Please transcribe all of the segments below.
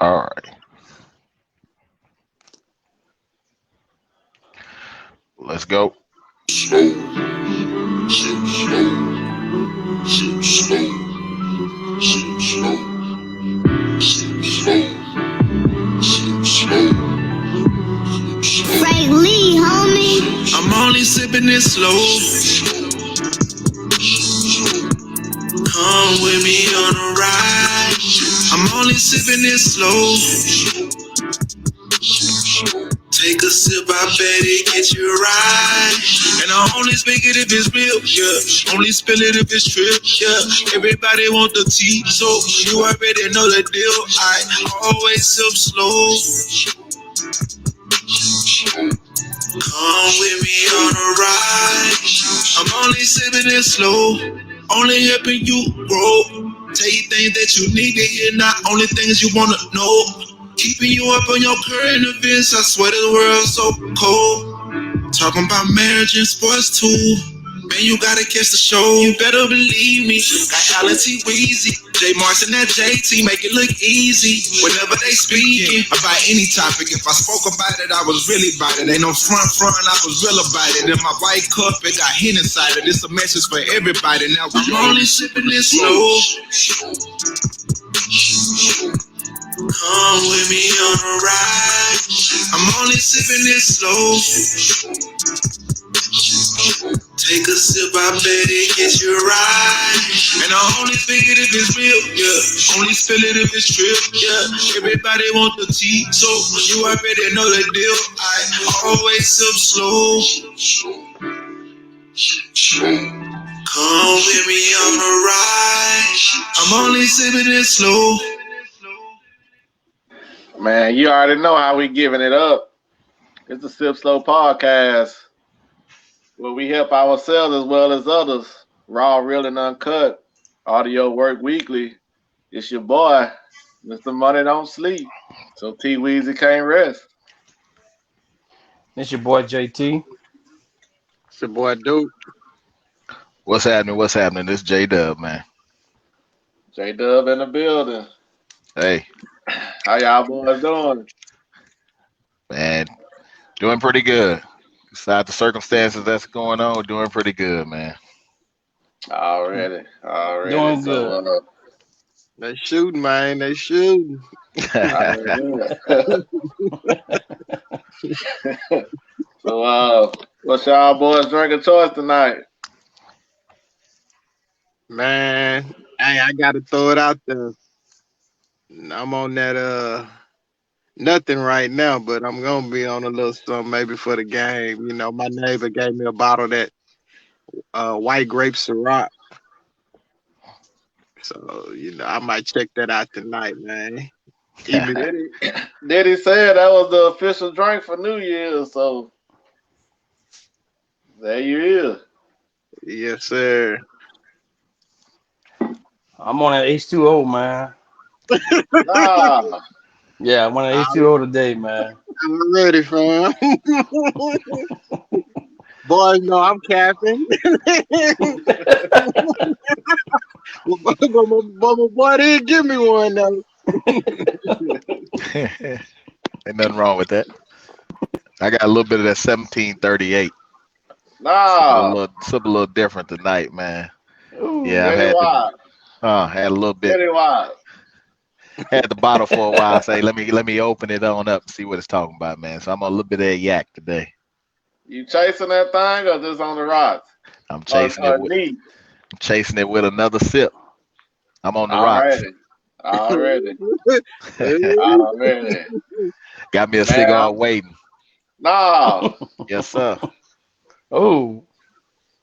All right, let's go. Frank Lee, homie. I'm only sipping it slow. Come with me on a ride. I'm only sipping it slow. Take a sip, I bet it gets you right. And I only speak it if it's real, yeah. Only spill it if it's true, yeah. Everybody want the tea, so you already know the deal. I always sip slow. Come with me on a ride. I'm only sipping it slow. Only helping you grow. Tell you things that you need to hear, not only things you wanna know. Keeping you up on your current events. I swear the world's so cold. Talking about marriage and sports too. Man, you gotta catch the show. You better believe me. Got Allen T. Weezy, J. Martin, that JT, make it look easy. Whenever they speaking about any topic, if I spoke about it, I was really about it. Ain't no front, I was real about it. In my white cup, it got hen inside it. It's a message for everybody. Now I'm only sipping this slow. Come with me on a ride. I'm only sipping this slow. Take a sip, I bet it gets you right. And I only speak it if it's real, yeah. Only spill it if it's true, yeah. Everybody want the tea, so you already know the deal. I always sip slow. Come with me on a ride. I'm only sipping it slow. Man, you already know how we giving it up. It's the Sip Slow podcast where we help ourselves as well as others. Raw, real, and uncut. Audio work weekly. It's your boy, Mr. Money Don't Sleep. So T Weezy can't rest. It's your boy JT. It's your boy Duke. What's happening? What's happening? This J Dub, man. J Dub in the building. Hey. How y'all boys doing? Man, doing pretty good. Besides the circumstances that's going on, doing pretty good, man. Already. Doing good. They shooting, man. They shooting. So, what's y'all boys drinking choice tonight? Man, hey, I gotta throw it out there. I'm on that nothing right now, but I'm gonna be on a little something maybe for the game. You know, my neighbor gave me a bottle of that white grape Ciroc. So, you know, I might check that out tonight, man. Did he say that was the official drink for New Year's? So there you is. Yes, sir. I'm on an H2O, man. Nah. Yeah, I'm on an H2O today, man. I'm ready, fam. Boys know I'm capping. But boy didn't give me one though. Ain't nothing wrong with that. I got a little bit of that 1738. Nah. Something a little different tonight, man. Ooh, Yeah, had a little bit. Had the bottle for a while. Say, let me open it on up and see what it's talking about, man. So I'm on a little bit of that yak today. You chasing that thing or just on the rocks? I'm chasing it with another sip. I'm on the rocks. Already. Got me a cigar waiting. No. Yes, sir. Oh.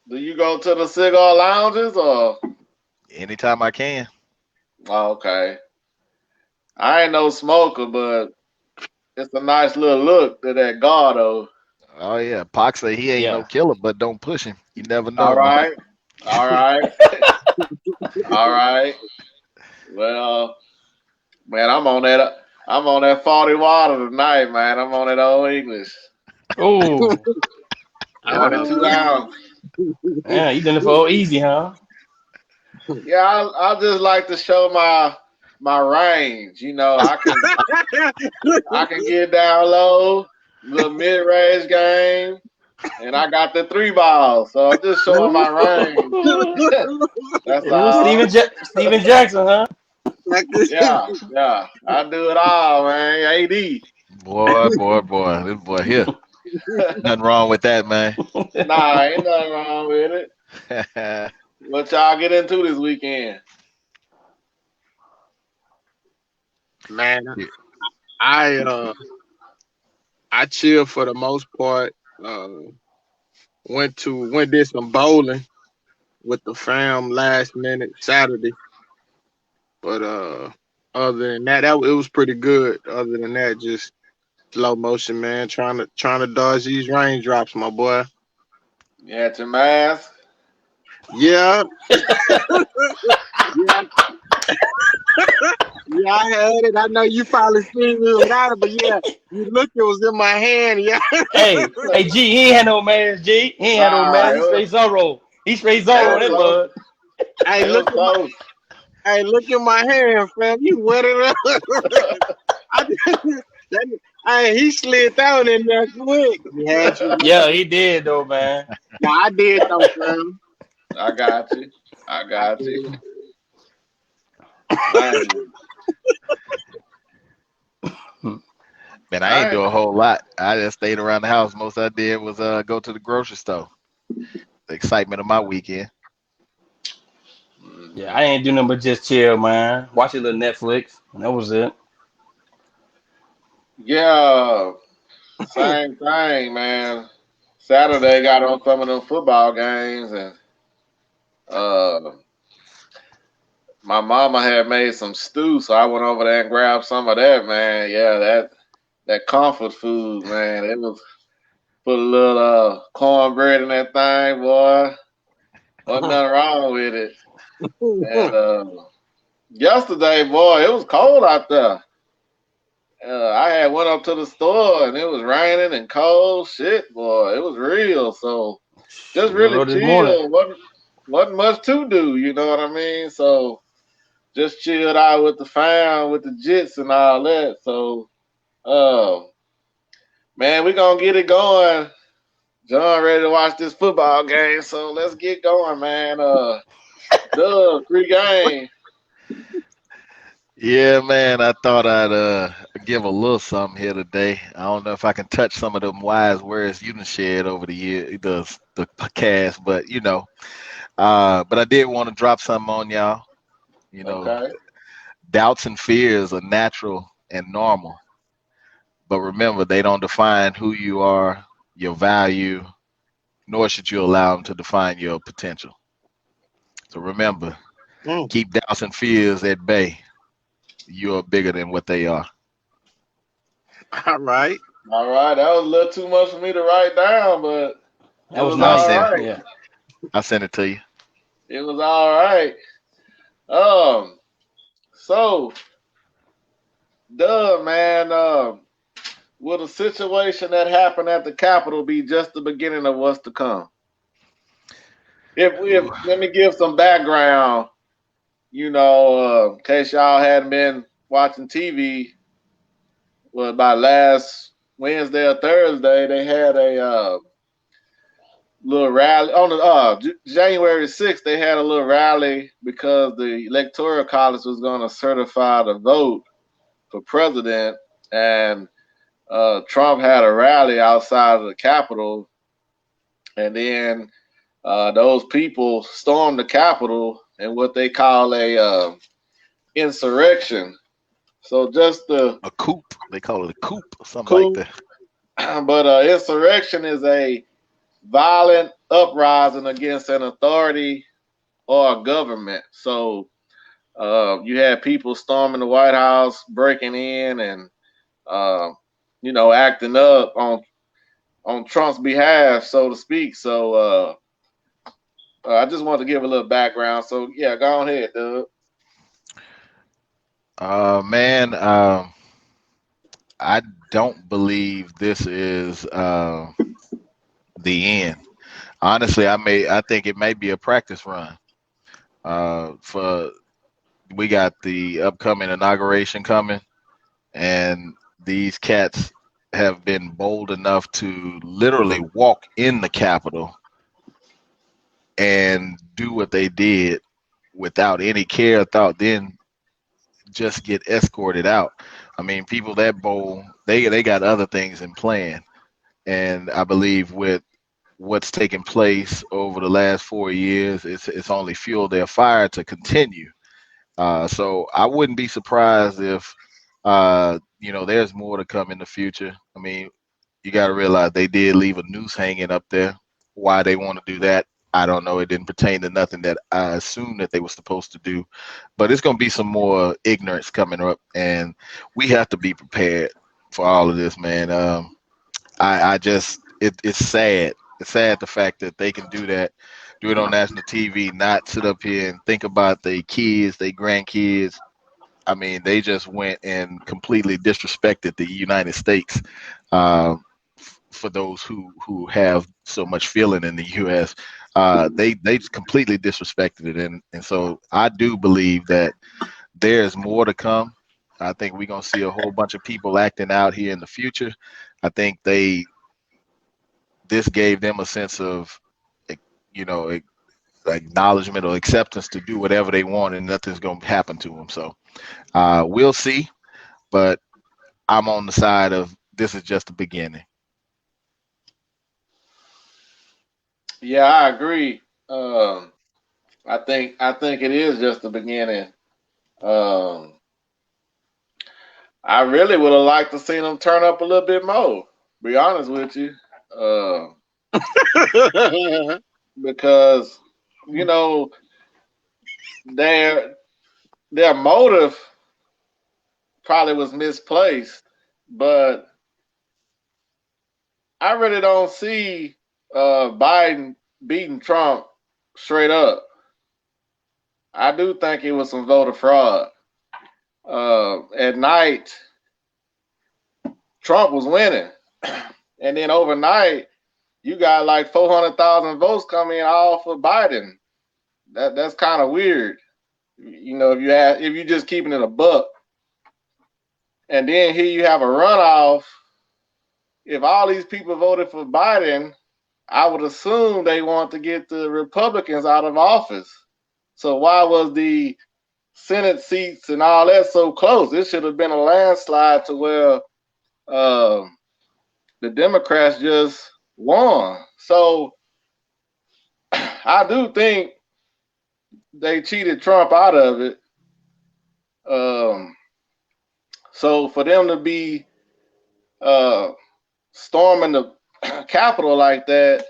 Do you go to the cigar lounges or? Anytime I can. Oh, okay. I ain't no smoker, but it's a nice little look to that Gardo. Oh yeah, Pac say he ain't no killer, but don't push him. You never know. All right. Well, man, I'm on that 40 water tonight, man. I'm on that old English. Oh. 22 ounce. Yeah, you done it for easy, huh? Yeah, I just like to show my range. You know, I can get down low, little mid range game, and I got the 3 balls. So I'm just showing my range. That's all. Steven Jackson, huh? Yeah. I do it all, man. AD. Boy. This boy here. Nothing wrong with that, man. Nah, ain't nothing wrong with it. What y'all get into this weekend? Man, I chill for the most part. Did some bowling with the fam last minute Saturday. But other than that, it was pretty good. Other than that, just slow motion, man. Trying to dodge these raindrops, my boy. You had your mask? Yeah, yeah, yeah. I had it. I know you probably seen me without it, but yeah, you look, it was in my hand. Yeah. Hey, G, he ain't had no mask, G. He ain't had no Nah, mask. He straight Zorro. He straight Zorro in it that was bud. Hey, it was close. look at my hand, fam. You wet it up. I, hey, he slid down in there quick. He had you. Yeah, he did though, man. Yeah, I did though, fam. I got you. I I got you. did. Man, Man, I ain't I do a whole lot. I just stayed around the house. Most I did was go to the grocery store. The excitement of my weekend. Yeah, I ain't do nothing but just chill, man. Watch a little Netflix. And that was it. yeah, same thing, man. Saturday got on some of them football games, and uh, my mama had made some stew, so I went over there and grabbed some of that, man. Yeah, that comfort food, man. It was put a little cornbread in that thing, boy. Wasn't nothing wrong with it. And yesterday, boy, it was cold out there. I had went up to the store and it was raining and cold. Shit, boy, it was real. So just really Real this morning. chill. Wasn't much to do. You know what I mean? So just chilled out with the fam, with the jits and all that. So, uh, man, we gonna get it going. John ready to watch this football game. So let's get going, man. Doug, free game. Yeah, man. I thought I'd give a little something here today. I don't know if I can touch some of them wise words you done shared over the year, the cast, but you know. But I did want to drop something on y'all. You know, Okay. doubts and fears are natural and normal, but remember, they don't define who you are, your value, nor should you allow them to define your potential. So remember, Mm. keep doubts and fears at bay. You are bigger than what they are. All right. All right. That was a little too much for me to write down, but it That was was I'll all nice. send right. Yeah. I'll send it to you. It was all right. Um, so Doug, man, will the situation that happened at the Capitol be just the beginning of what's to come? If let me give some background, in case y'all hadn't been watching TV, well, by last Wednesday or Thursday, they had a little rally on the January 6th. They had a little rally because the Electoral College was going to certify the vote for president, and Trump had a rally outside of the Capitol, and then those people stormed the Capitol in what they call a insurrection. So just the A coup. They call it a coup or something like coup, that. but insurrection is a violent uprising against an authority or a government. So you had people storming the White House, breaking in, and uh, acting up on Trump's behalf, so to speak. So I just wanted to give a little background. So yeah, go on ahead, Doug. Man, I don't believe this is the end. Honestly, I think it may be a practice run for we got the upcoming inauguration coming, and these cats have been bold enough to literally walk in the Capitol and do what they did without any care or thought, then just get escorted out. I mean, people that bold, they got other things in plan, and I believe with what's taken place over the last 4 years, it's only fueled their fire to continue. So I wouldn't be surprised if there's more to come in the future. I mean, you got to realize they did leave a noose hanging up there. Why they want to do that, I don't know. It didn't pertain to nothing that I assumed that they were supposed to do. But it's going to be some more ignorance coming up, and we have to be prepared for all of this, man. I just it's sad. It's sad the fact that they can do that, do it on national TV, not sit up here and think about their kids, their grandkids. I mean, they just went and completely disrespected the United States. Uh, for those who have so much feeling in the U.S., they just completely disrespected it, and so I do believe that there's more to come. I think we're gonna see a whole bunch of people acting out here in the future. I think this gave them a sense of, you know, acknowledgement or acceptance to do whatever they want, and nothing's gonna happen to them. So we'll see, but I'm on the side of this is just the beginning. Yeah, I agree. I think it is just the beginning. Um, I really would have liked to see them turn up a little bit more. Be honest with you, uh, because you know their their motive probably was misplaced, but I really don't see Biden beating Trump straight up. I do think it was some voter fraud. At night, Trump was winning, and then overnight, you got like 400,000 votes coming in all for Biden. That's kind of weird. If you just keeping it a buck, and then here you have a runoff. If all these people voted for Biden, I would assume they want to get the Republicans out of office. So why was the Senate seats and all that so close? It should have been a landslide to where uh, the Democrats just won. So I do think they cheated Trump out of it. Um, so for them to be uh, storming the Capitol like that,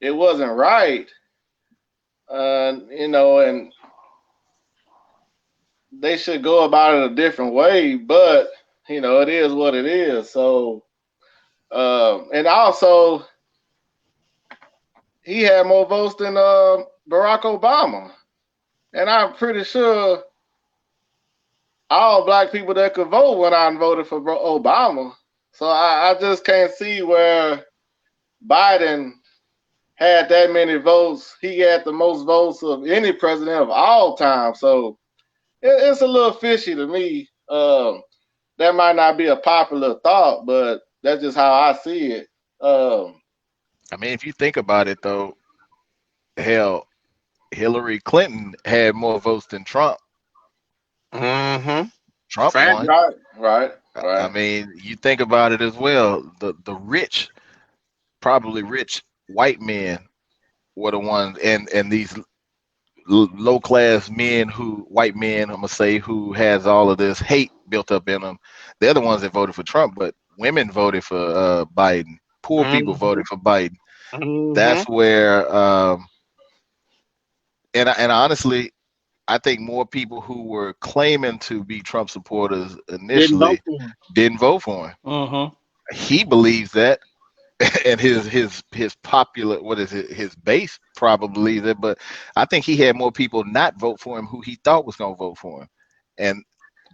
it wasn't right. And they should go about it a different way. But it is what it is. So, and also, he had more votes than Barack Obama, and I'm pretty sure all black people that could vote went out and voted for Obama. So I just can't see where Biden had that many votes. He had the most votes of any president of all time. So it's a little fishy to me. That might not be a popular thought, but that's just how I see it. I mean, if you think about it, though, hell, Hillary Clinton had more votes than Trump. Mm-hmm. Trump Fact. won. I Right. mean, you think about it as well. The rich, probably rich white men were the ones, and these low class men white men, I'm gonna say, who has all of this hate built up in them. They're the ones that voted for Trump, but women voted for Biden. Poor people Mm-hmm. voted for Biden. Mm-hmm. That's where, and honestly, I think more people who were claiming to be Trump supporters Didn't vote initially for him. didn't vote for him. Mm-hmm. He believes that, and his popular, what is it, his base probably believes it. But I think he had more people not vote for him who he thought was going to vote for him, and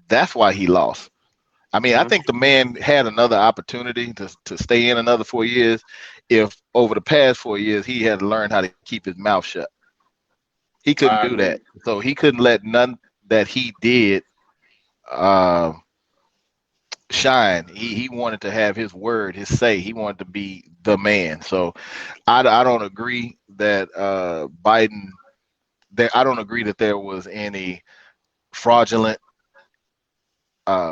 that's why he lost. I mean, I think the man had another opportunity to stay in another 4 years if over the past 4 years he had learned how to keep his mouth shut. He couldn't I do agree. that. So he couldn't let none that he did shine. He wanted to have his word, his say. He wanted to be the man. So I don't agree that Biden. I don't agree that there was any fraudulent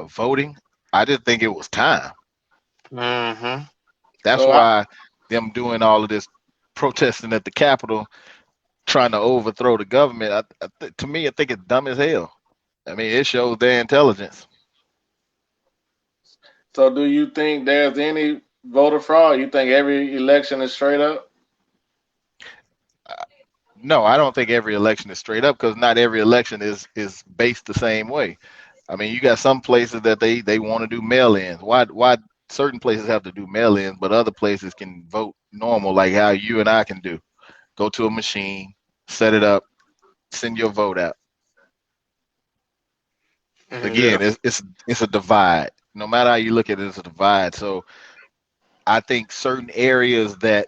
voting. I just think it was time. Mm-hmm. That's So why them doing all of this protesting at the Capitol, trying to overthrow the government. To me, I think it's dumb as hell. I mean, it shows their intelligence. so do you think there's any voter fraud? You think every election is straight up? No, I don't think every election is straight up because not every election is based the same way. I mean, you got some places that they want to do mail-ins. Why certain places have to do mail-ins, but other places can vote normal, like how you and I can do. Go to a machine, set it up, send your vote out. Yeah. Again, it's a divide. No matter how you look at it, it's a divide. So I think certain areas that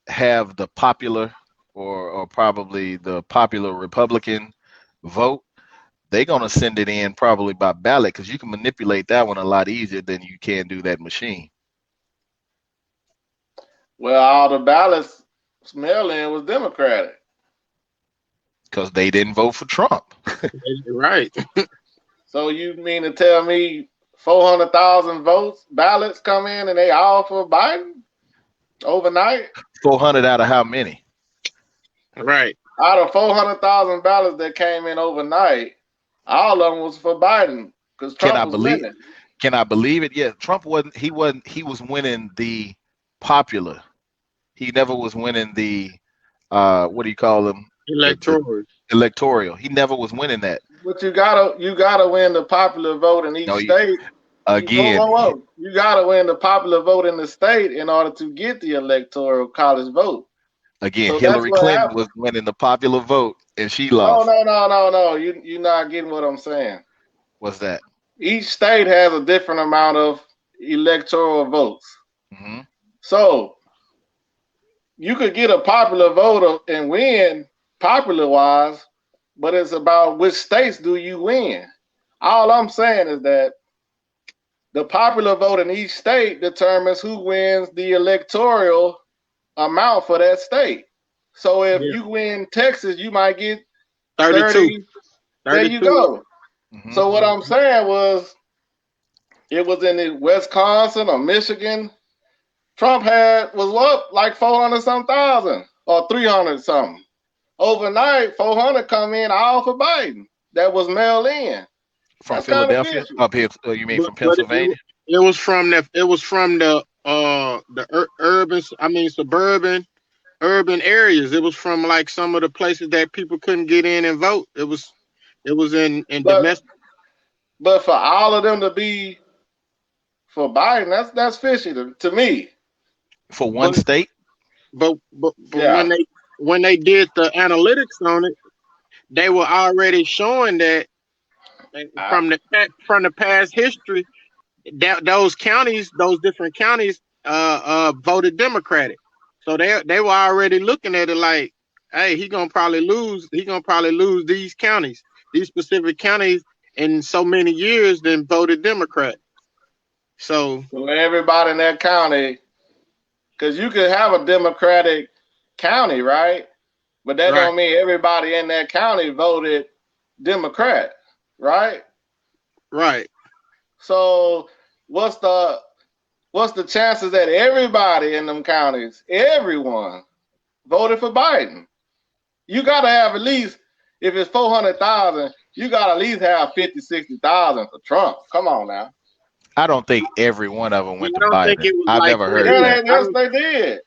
have the popular or probably the popular Republican vote, they're gonna send it in probably by ballot because you can manipulate that one a lot easier than you can do that machine. Well, all the ballots mail-in was Democratic. Because they didn't vote for Trump. Right. So you mean to tell me 400,000 votes, ballots come in and they all for Biden overnight? 400 out of how many? Right. Out of 400,000 ballots that came in overnight, all of them was for Biden because Can I Trump was believe? winning. Can I believe it? Yeah, Trump wasn't. He wasn't. He was winning the popular. He never was winning the what do you call them? The Electoral. electoral. He never was winning that. But you gotta win the popular vote in each No, state. again, You gotta win the popular vote in the state in order to get the electoral college vote. So that's Hillary what Clinton happened. was winning the popular vote and she No, lost. no, no, no, no. You're not getting what I'm saying. What's that? Each state has a different amount of electoral votes. Hmm. So you could get a popular voter and win popular wise, but it's about which states do you win. All I'm saying is that the popular vote in each state determines who wins the electoral amount for that state. So if Yeah. you win Texas, you might get 32. 30. There you 32. go. Hmm. So what I'm saying was it was in the Wisconsin or Michigan. Trump was up like 400 some thousand or 300 something. Overnight, 400 come in all for Biden. That was mailed in. From That's kind of Philadelphia fishy. up here? You mean from But Pennsylvania? it was from the urban, I mean suburban urban areas. It was from like some of the places that people couldn't get in and vote. It was in But domestic. but for all of them to be for Biden, that's fishy to me. For one But state? but Yeah. when they did the analytics on it, they were already showing that I, from the past history that those different counties voted Democratic. So they were already looking at it like, hey, he gonna probably lose. He gonna probably lose these counties, these specific counties in so many years, then voted Democrat. So so everybody in that county, because you could have a Democratic county, right? But that right, don't mean everybody in that county voted Democrat, right? right. So what's the chances that everybody in them counties, everyone, voted for Biden? You gotta have at least, if it's 400,000, you gotta at least have 50, 60,000 for Trump. Come on now. I don't think every one of them Yeah, went I to don't think Biden. it was I've like never that heard Yeah, that. either. yes, they did.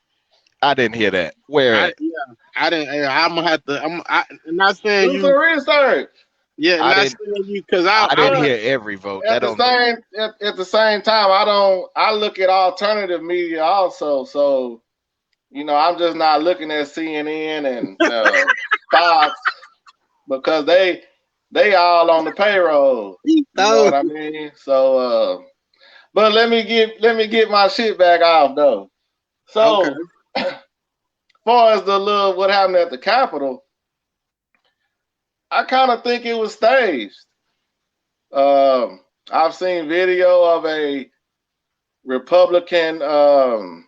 I didn't hear that. Where I at? yeah, I didn't. I'm gonna have to. I'm not saying Do some you. research. Yeah, I not didn't. saying you because I didn't I hear every vote. at That the don't mean. same at the same time, I look at alternative media also. So I'm just not looking at CNN and Fox because they all on the payroll. You know no. what I mean? So but let me get my shit back off though. Okay. So far as the little what happened at the Capitol, I kind of think it was staged. I've seen video of a Republican.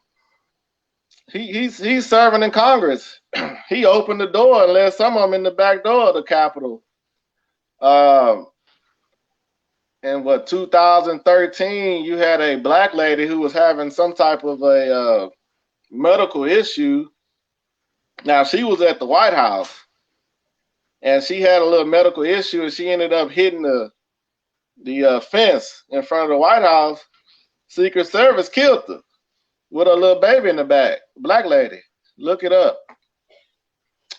He's serving in Congress. He opened the door and let some of them in the back door of the Capitol. Um, in 2013, you had a black lady who was having some type of a medical issue. Now she was at the White House, and she had a little medical issue, and she ended up hitting the fence in front of the White House. Secret Service killed her with a little baby in the back. Black lady. Look it up.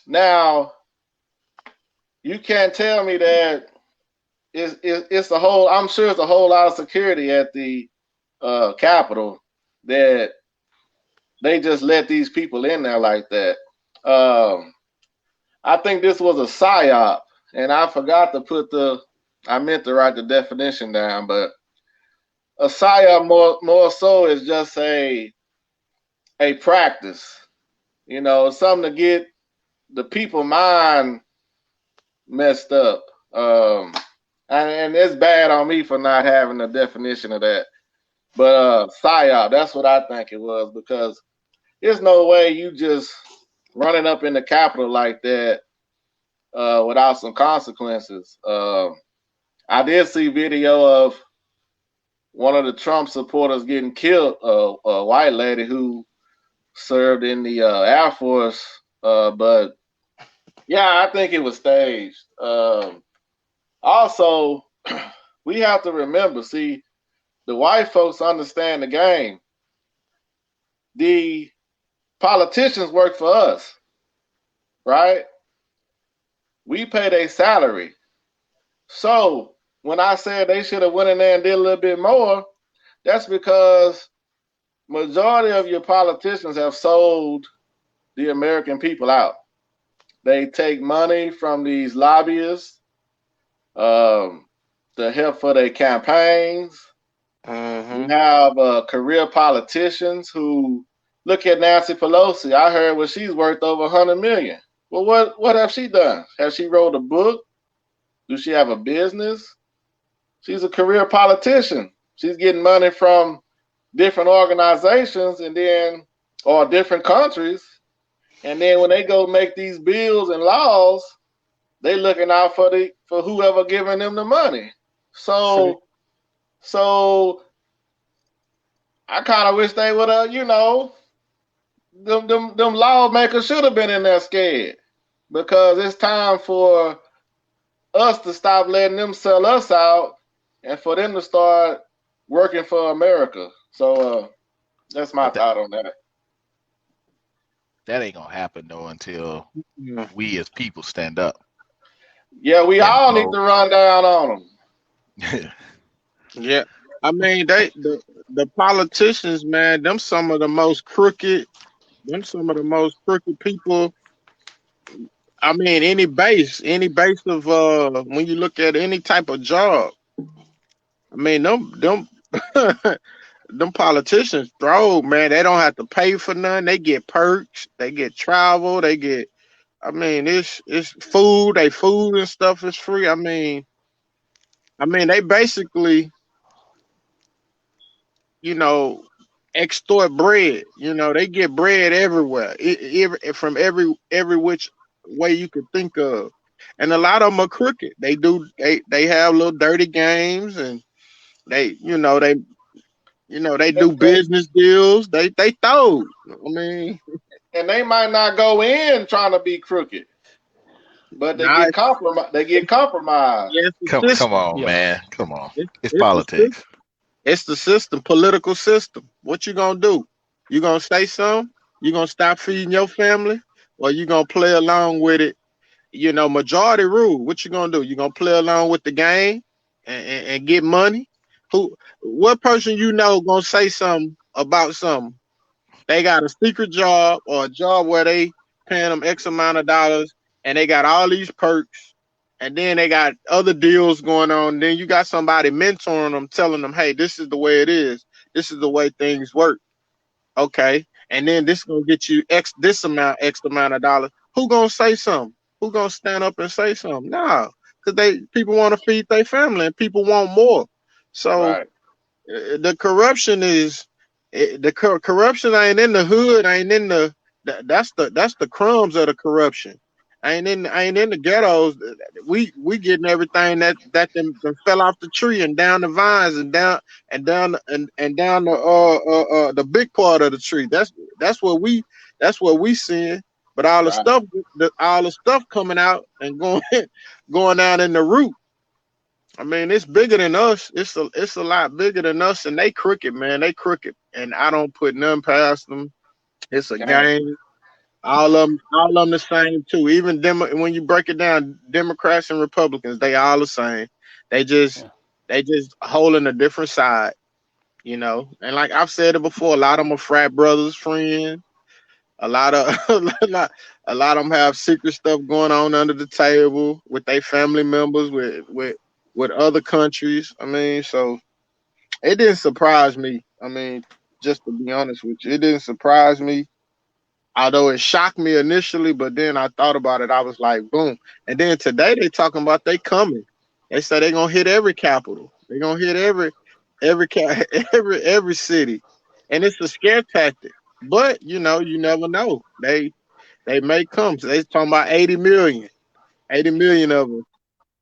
Now, you can't tell me that it's a whole. I'm sure it's a whole lot of security at the Capitol that they just let these people in there like that. I think this was a psyop, and I forgot to put I meant to write the definition down, but a psyop more so is just a practice. You know, something to get the people mind messed up. And it's bad on me for not having a definition of that. But psyop, that's what I think it was, because there's no way you just running up in the Capitol like that without some consequences. I did see video of one of the Trump supporters getting killed, a white lady who served in the Air Force. But yeah, I think it was staged. Also, we have to remember, see, the white folks understand the game. The politicians work for us, right? We pay their salary. So when I said they should have went in there and did a little bit more, that's because majority of your politicians have sold the American people out. They take money from these lobbyists to help for their campaigns. You have career politicians who look at Nancy Pelosi. I heard what she's worth over $100 million. Well, what have she done? Has she wrote a book? Does she have a business? She's a career politician. She's getting money from different organizations or different countries. And then when they go make these bills and laws, they looking out for whoever giving them the money. So I kind of wish they would have, them lawmakers should have been in there scared, because it's time for us to stop letting them sell us out and for them to start working for America. So that's my thought on that. That ain't gonna happen though until we as people stand up. Yeah, we all need to run down on them. Yeah, I mean the politicians, man, them some of the most crooked people. I mean, any base of when you look at any type of job, I mean them them politicians throw, man. They don't have to pay for none. They get perks, they get travel, they get. I mean, it's food. They food and stuff is free. I mean, they basically, extort bread. They get bread everywhere, from every which way you could think of, and a lot of them are crooked. They have little dirty games, and they do business deals. They throw. I mean, and they might not go in trying to be crooked, but they get compromised. They get compromised. Yeah, come on, man. Come on. It's politics. It's the system, political system. What you gonna do? You gonna say something? You gonna stop feeding your family, or you gonna play along with it? Majority rule. What you gonna do? You gonna play along with the game and get money? What person gonna say something about something? They got a secret job or a job where they paying them X amount of dollars, and they got all these perks, and then they got other deals going on. Then you got somebody mentoring them, telling them, hey, this is the way it is. This is the way things work. Okay. And then this is gonna get you X amount of dollars. Who gonna say something? Who gonna stand up and say something? No, because people want to feed their family and people want more. So Right. the corruption is corruption ain't in the hood, ain't in that's the crumbs of the corruption. Ain't in the ghettos. We getting everything that them fell off the tree and down the vines and down the big part of the tree. That's what we seeing. But Right. all the stuff coming out and going going out in the root. I mean, it's bigger than us. It's a lot bigger than us, and they crooked, man. They crooked, and I don't put none past them. It's a Can't. game. All of them the same too. Even when you break it down, Democrats and Republicans, they all the same. They just Yeah. they just holding a different side, you know. And like I've said it before, a lot of them are frat brothers, friends. A lot of a lot of them have secret stuff going on under the table with their family members, with other countries. I mean, so it didn't surprise me. I mean, just to be honest with you, it didn't surprise me. Although it shocked me initially, but then I thought about it. I was like, boom. And then today they talking about they coming. They say they gonna hit every capital. They gonna hit every city, and it's a scare tactic. But you never know. They may come. So they talking about 80 million of them,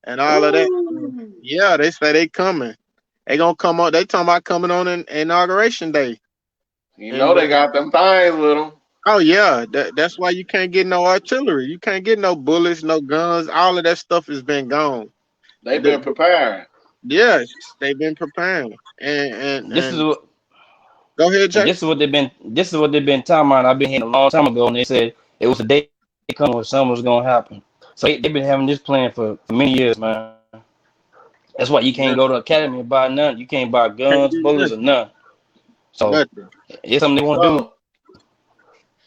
and all of that. Ooh. Yeah, they say they coming. They gonna come on. They talking about coming on in inauguration day. You know And they got them things with them. oh yeah, that's why you can't get no artillery. You can't get no bullets, no guns. All of that stuff has been gone. They've been The- preparing. yes, they've been preparing. This is And what go ahead, and Jay. this is what they've been talking about. I've been hearing a long time ago, and they said it was a day coming when something was gonna happen. So they've been having this plan for many years, man. That's why you can't Yeah, go to academy and buy none. You can't buy can't guns, do bullets, or nothing. none. So Nothing. it's something they want to do. So,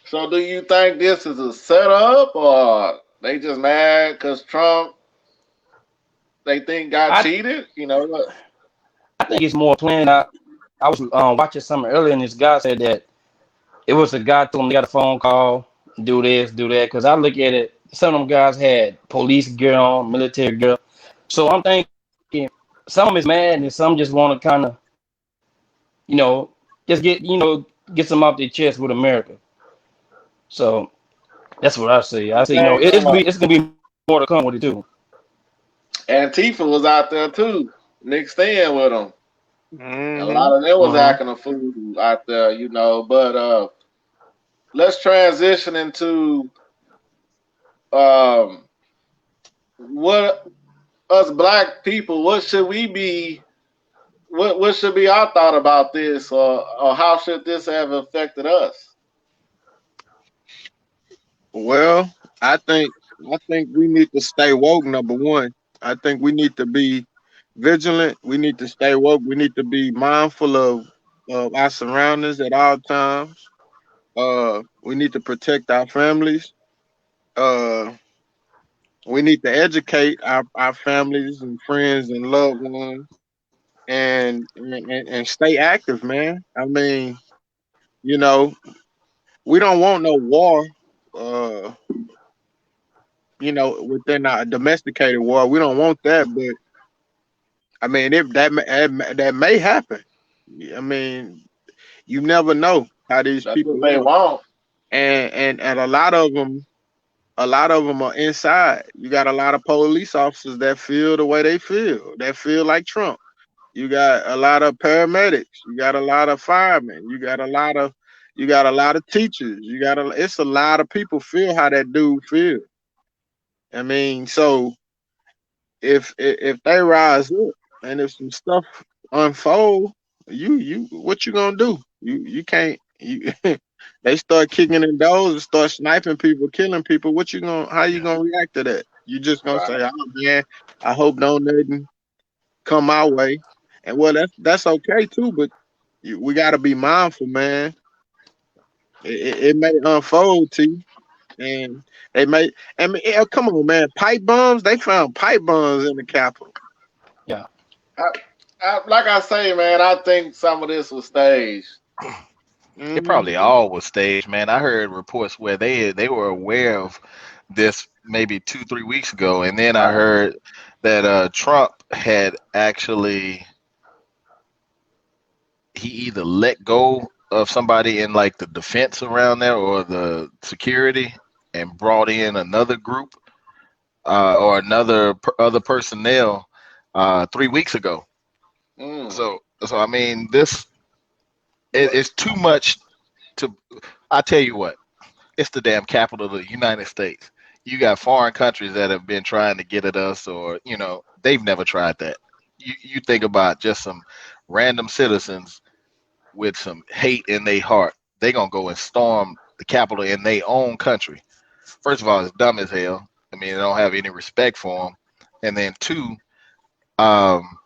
so do you think this is a setup or they just mad because Trump they think got I cheated? You know what? I think it's more planned. I was watching something earlier, and this guy said that it was a guy told him they got a phone call, do this, do that. Because I look at it, some of them guys had police gear on, military gear. So I'm thinking some of them is mad, and some just want to kind of, you know, just get some off their chest with America. So that's what I see. I see, Thing, it's gonna be more to come with it too. Antifa was out there too, mixed in with them. A Hmm. lot of them was Uh-huh. acting a fool out there, you know. But let's transition into um, what us black people. What should we be? What should be our thought about this, or how should this have affected us? Well, I think I think we need to stay woke. Number one, I think we need to be vigilant. We need to stay woke. We need to be mindful of our surroundings at all times. We need to protect our families. Uh, we need to educate our families and friends and loved ones, and stay active, man. I mean, you know, we don't want no war. Uh, within our domesticated war, we don't want that. But I mean, if that may happen. I mean, you never know how these That's people what they are, want. and a lot of them are inside. You got a lot of police officers that feel the way they feel, that feel like Trump. You got a lot of paramedics. You got a lot of firemen. You got a lot of teachers. It's a lot of people feel how that dude feel. I mean, so if they rise up and if some stuff unfold, you what you gonna do? You can't you they start kicking in doors and start sniping people, killing people. What you gonna how you gonna react to that? You just gonna say, Right. oh man, I hope don't nothing come my way. And well that's okay too, but we gotta be mindful, man. It may unfold to you. And they may I mean come on man, pipe bombs, they found pipe bombs in the Capitol. Yeah. I, like I say, man, I think some of this was staged. It probably Hmm. all was staged, man. I heard reports where they were aware of this maybe 2-3 weeks ago, and then I heard that Trump had actually he either let go of somebody in like the defense around there or the security and brought in another group or other personnel 3 weeks ago. So I mean, it's too much to. I tell you what, it's the damn capital of the United States. You got foreign countries that have been trying to get at us, or they've never tried that. You think about just some random citizens with some hate in their heart. They gonna go and storm the capital in their own country. First of all, it's dumb as hell. I mean, they don't have any respect for them. And then two, um,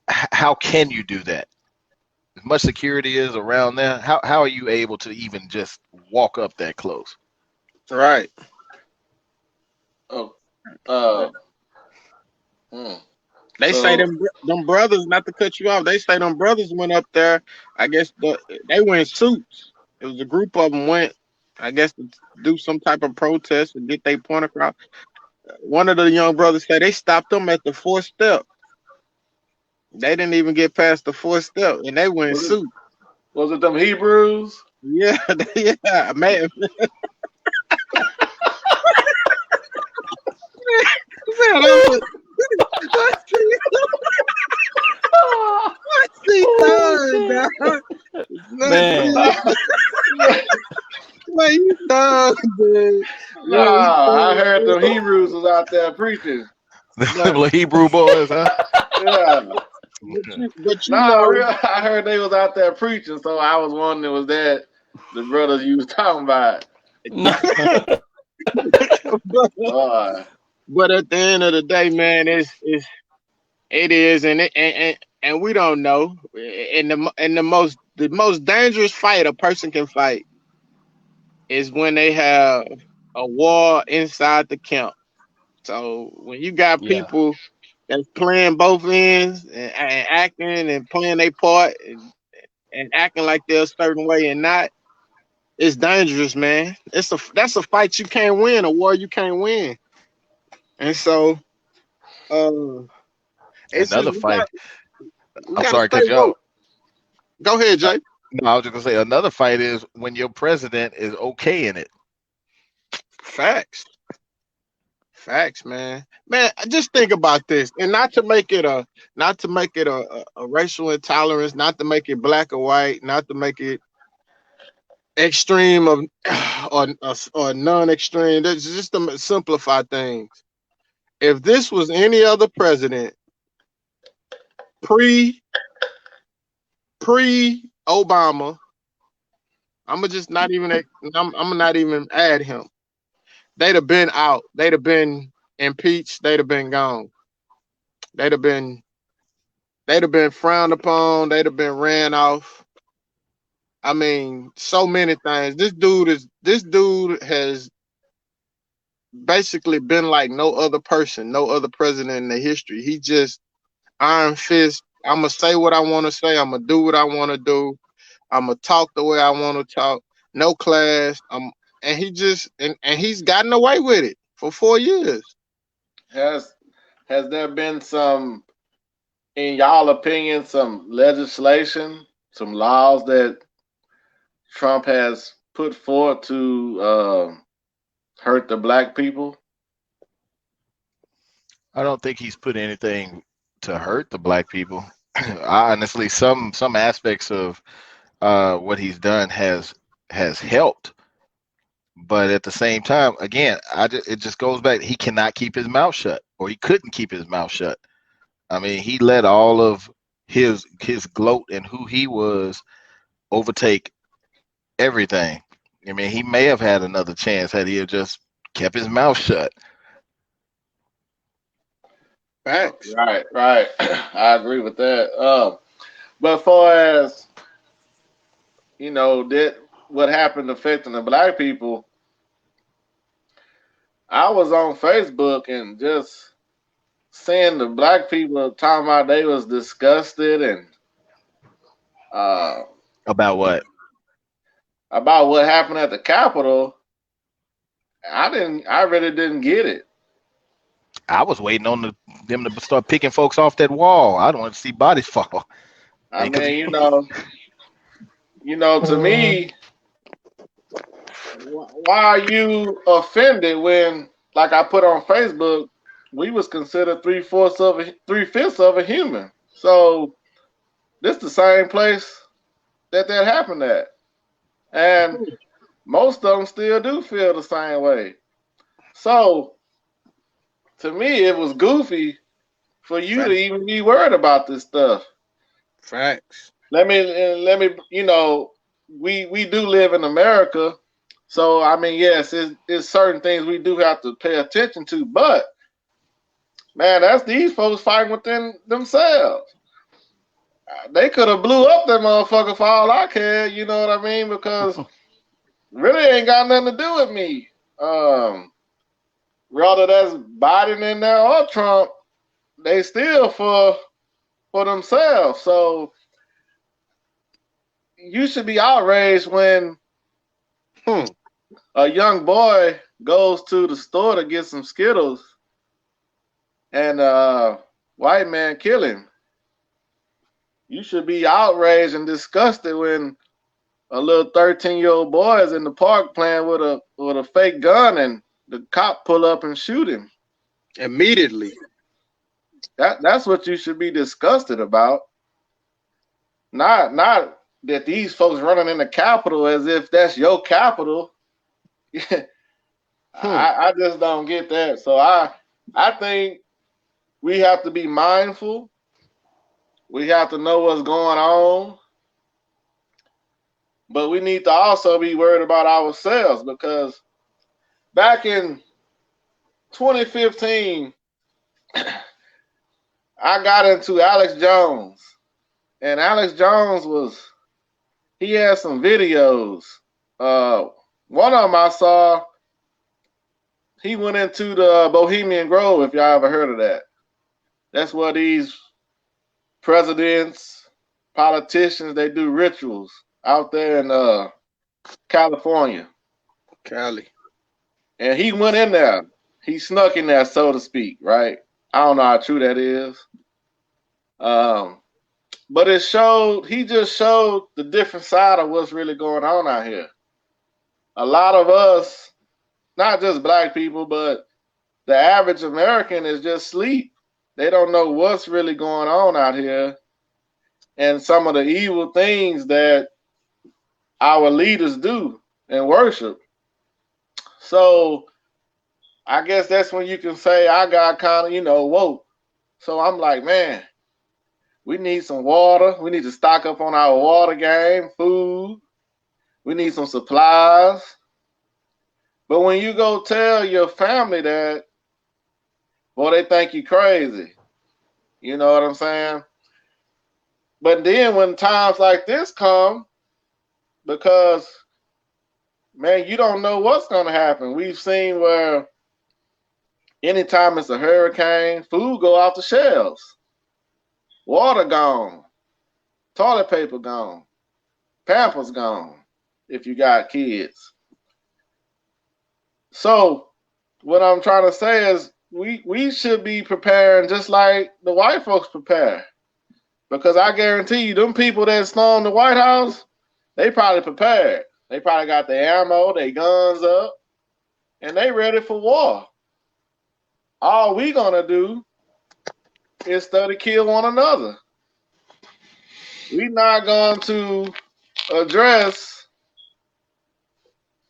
how can you do that? As much security is around there, how are you able to even just walk up that close? Right. Oh, They say them brothers, not to cut you off, they say them brothers went up there. I guess they were in suits. It was a group of them went, I guess, to do some type of protest and get their point across. One of the young brothers said they stopped them at the fourth step. They didn't even get past the fourth step, and they went in suits. Was it them Hebrews? Yeah, yeah, man. Man. What you done, dude? Nah, I heard them Hebrews was out there preaching. The Hebrew boys, huh? Yeah. But you I heard they was out there preaching, so I was wondering, was that the brothers you was talking about? But at the end of the day, man, it is, and we don't know. And the most dangerous fight a person can fight is when they have a war inside the camp. So when you got people that's playing both ends and acting and playing their part and acting like they're a certain way and not, it's dangerous, man. That's a fight you can't win, a war you can't win. And so, it's another fight. I'm sorry, cut you off. Go ahead, Jay. No, I was just gonna say another fight is when your president is okay in it. Facts, man. Man, just think about this, and not to make it a racial intolerance, not to make it black or white, not to make it extreme or non-extreme. That's just to simplify things. If this was any other president pre Obama, I'm not even add him. They'd have been out. They'd have been impeached. They'd have been gone. They'd have been frowned upon. They'd have been ran off. I mean, so many things. This dude has basically been like no other person, no other president in the history. He just iron fist. I'm gonna say what I want to say. I'm gonna do what I want to do. I'm gonna talk the way I want to talk. No class. And he just and he's gotten away with it for 4 years. Has there been some, in y'all opinion, some legislation, some laws that Trump has put forth to hurt the black people? I don't think he's put anything to hurt the black people. I honestly, some aspects of what he's done has helped, but at the same time, again, it just goes back. He cannot keep his mouth shut, or he couldn't keep his mouth shut. I mean, he let all of his gloat and who he was overtake everything. I mean, he may have had another chance had he have just kept his mouth shut. Facts. Right. I agree with that. But as far as that what happened affecting the black people, I was on Facebook and just seeing the black people talking about they was disgusted and About what? about what happened at the Capitol. I really didn't get it. I was waiting on them to start picking folks off that wall. I don't want to see bodies fall. I Because mean, to me, why are you offended when, like I put on Facebook, we was considered 3/5 of a human. So this the same place that happened at, and most of them still do feel the same way. So to me, it was goofy for you to even be worried about this stuff. Facts. Let me, we do live in America, so I mean, yes, it's certain things we do have to pay attention to, but man, that's these folks fighting within themselves. They could have blew up that motherfucker for all I care, you know what I mean? Because really ain't got nothing to do with me. Whether that's Biden in there or Trump, they still for themselves. So you should be outraged when a young boy goes to the store to get some Skittles and white man kill him. You should be outraged and disgusted when a little 13-year-old boy is in the park playing with a fake gun and the cop pull up and shoot him immediately. That's what you should be disgusted about. Not that these folks running in the Capitol as if that's your capital. I just don't get that. So I think we have to be mindful. We have to know what's going on. But we need to also be worried about ourselves, because back in 2015, I got into Alex Jones. And Alex Jones he had some videos. One of them I saw, he went into the Bohemian Grove, if y'all ever heard of that. That's where these presidents, politicians, they do rituals out there in California. Cali. And he went in there. He snuck in there, so to speak, right? I don't know how true that is. But he just showed the different side of what's really going on out here. A lot of us, not just black people, but the average American is just asleep. They don't know what's really going on out here and some of the evil things that our leaders do and worship. So I guess that's when you can say I got kind of, woke. So I'm like, man, we need some water. We need to stock up on our water game, food. We need some supplies. But when you go tell your family that, boy, they think you crazy. You know what I'm saying? But then when times like this come, because, man, you don't know what's going to happen. We've seen where anytime it's a hurricane, food go off the shelves. Water gone. Toilet paper gone. Pampers gone if you got kids. So what I'm trying to say is we should be preparing just like the white folks prepare. Because I guarantee you, them people that stormed the White House, they probably prepared. They probably got their ammo, their guns up, and they ready for war. All we gonna do is study kill one another. We're not going to address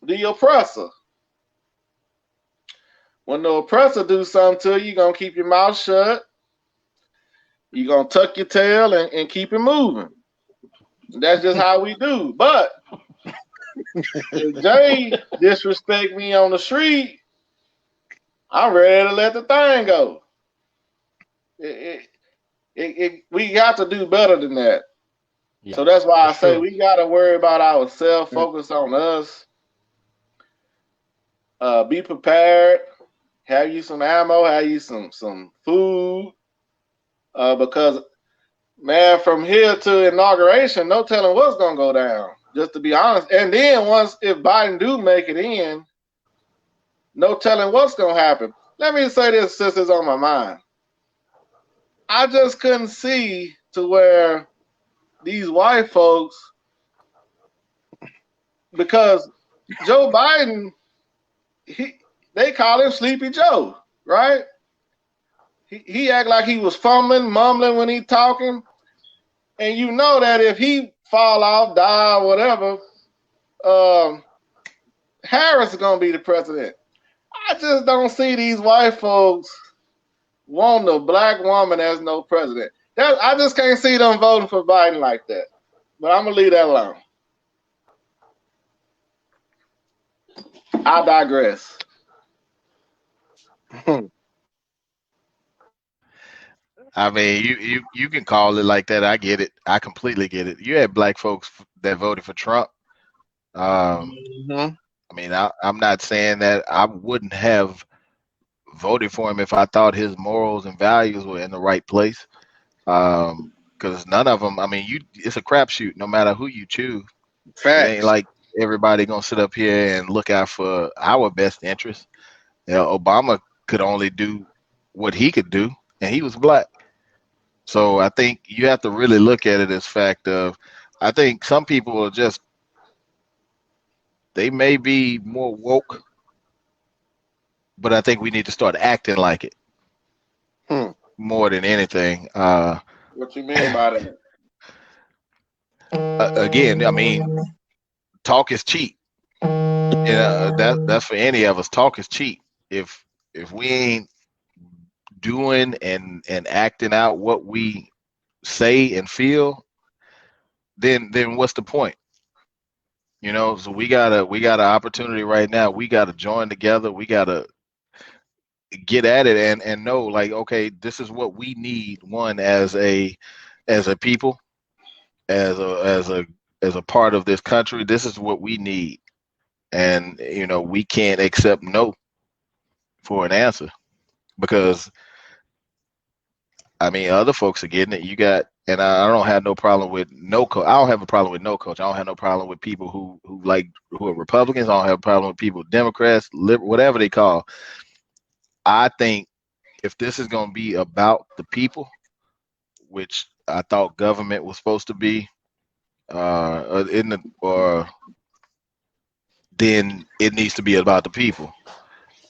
the oppressor. When the oppressor do something to you, you're going to keep your mouth shut. You're going to tuck your tail and keep it moving. That's just how we do. But if Jay disrespect me on the street, I'm ready to let the thing go. We got to do better than that. Yeah, so that's why I say we got to worry about ourselves, focus on us, be prepared, have you some ammo, have you some food, because, man, from here to inauguration, no telling what's going to go down, just to be honest. And then if Biden do make it in, No telling what's gonna happen. Let me say this since it's on my mind. I just couldn't see to where these white folks, because Joe Biden, they call him Sleepy Joe, right? He act like he was fumbling, mumbling when he talking, and you know that if he fall off, die, or whatever, Harris is gonna be the president. I just don't see these white folks want a black woman as no president. I just can't see them voting for Biden like that. But I'm gonna leave that alone. I digress. I mean, you can call it like that. I get it. I completely get it. You had black folks that voted for Trump. Mhm. I mean, I'm not saying that I wouldn't have voted for him if I thought his morals and values were in the right place. Because none of them. I mean, it's a crapshoot. No matter who you choose, it ain't Facts. like everybody gonna sit up here and look out for our best interest. You know, Obama could only do what he could do, and he was black. So I think you have to really look at it as fact of. I think some people are just they may be more woke, but I think we need to start acting like it Hmm. more than anything. What you mean by that? Again, I mean, talk is cheap. And that's for any of us. Talk is cheap. If we ain't doing and acting out what we say and feel, then what's the point? You know, so we got an opportunity right now. We gotta join together. We gotta get at it and know like, okay, this is what we need, one as a people, as a part of this country, this is what we need. And we can't accept no for an answer because I mean, other folks are getting it. You got, and I don't have no problem with no coach. I don't have a problem with no coach. I don't have no problem with people who are Republicans. I don't have a problem with people Democrats, whatever they call. I think if this is going to be about the people, which I thought government was supposed to be, then it needs to be about the people.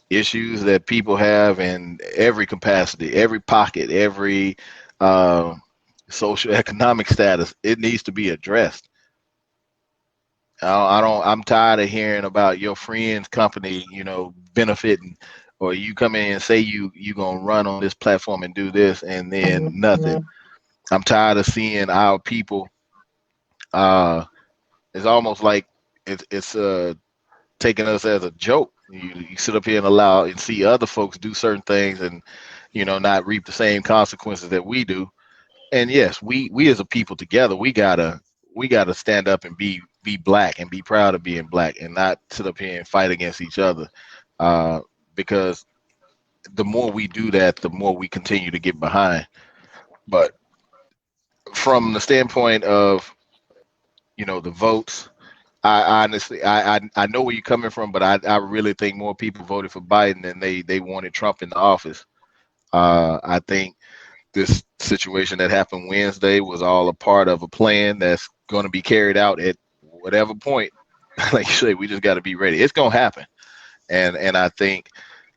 Issues that people have in every capacity, every pocket, every uh, social economic status, it needs to be addressed. I don't. I'm tired of hearing about your friend's company, benefiting, or you come in and say you gonna run on this platform and do this, and then nothing. I'm tired of seeing our people. Uh, it's almost like it's taking us as a joke. You sit up here and allow and see other folks do certain things and not reap the same consequences that we do. And yes, we as a people together, we gotta stand up and be black and be proud of being black and not sit up here and fight against each other. Uh, because the more we do that, the more we continue to get behind. But from the standpoint of the votes, I honestly, I know where you're coming from, but I really think more people voted for Biden than they wanted Trump in the office. I think this situation that happened Wednesday was all a part of a plan that's going to be carried out at whatever point. Like you say, we just got to be ready. It's going to happen, and I think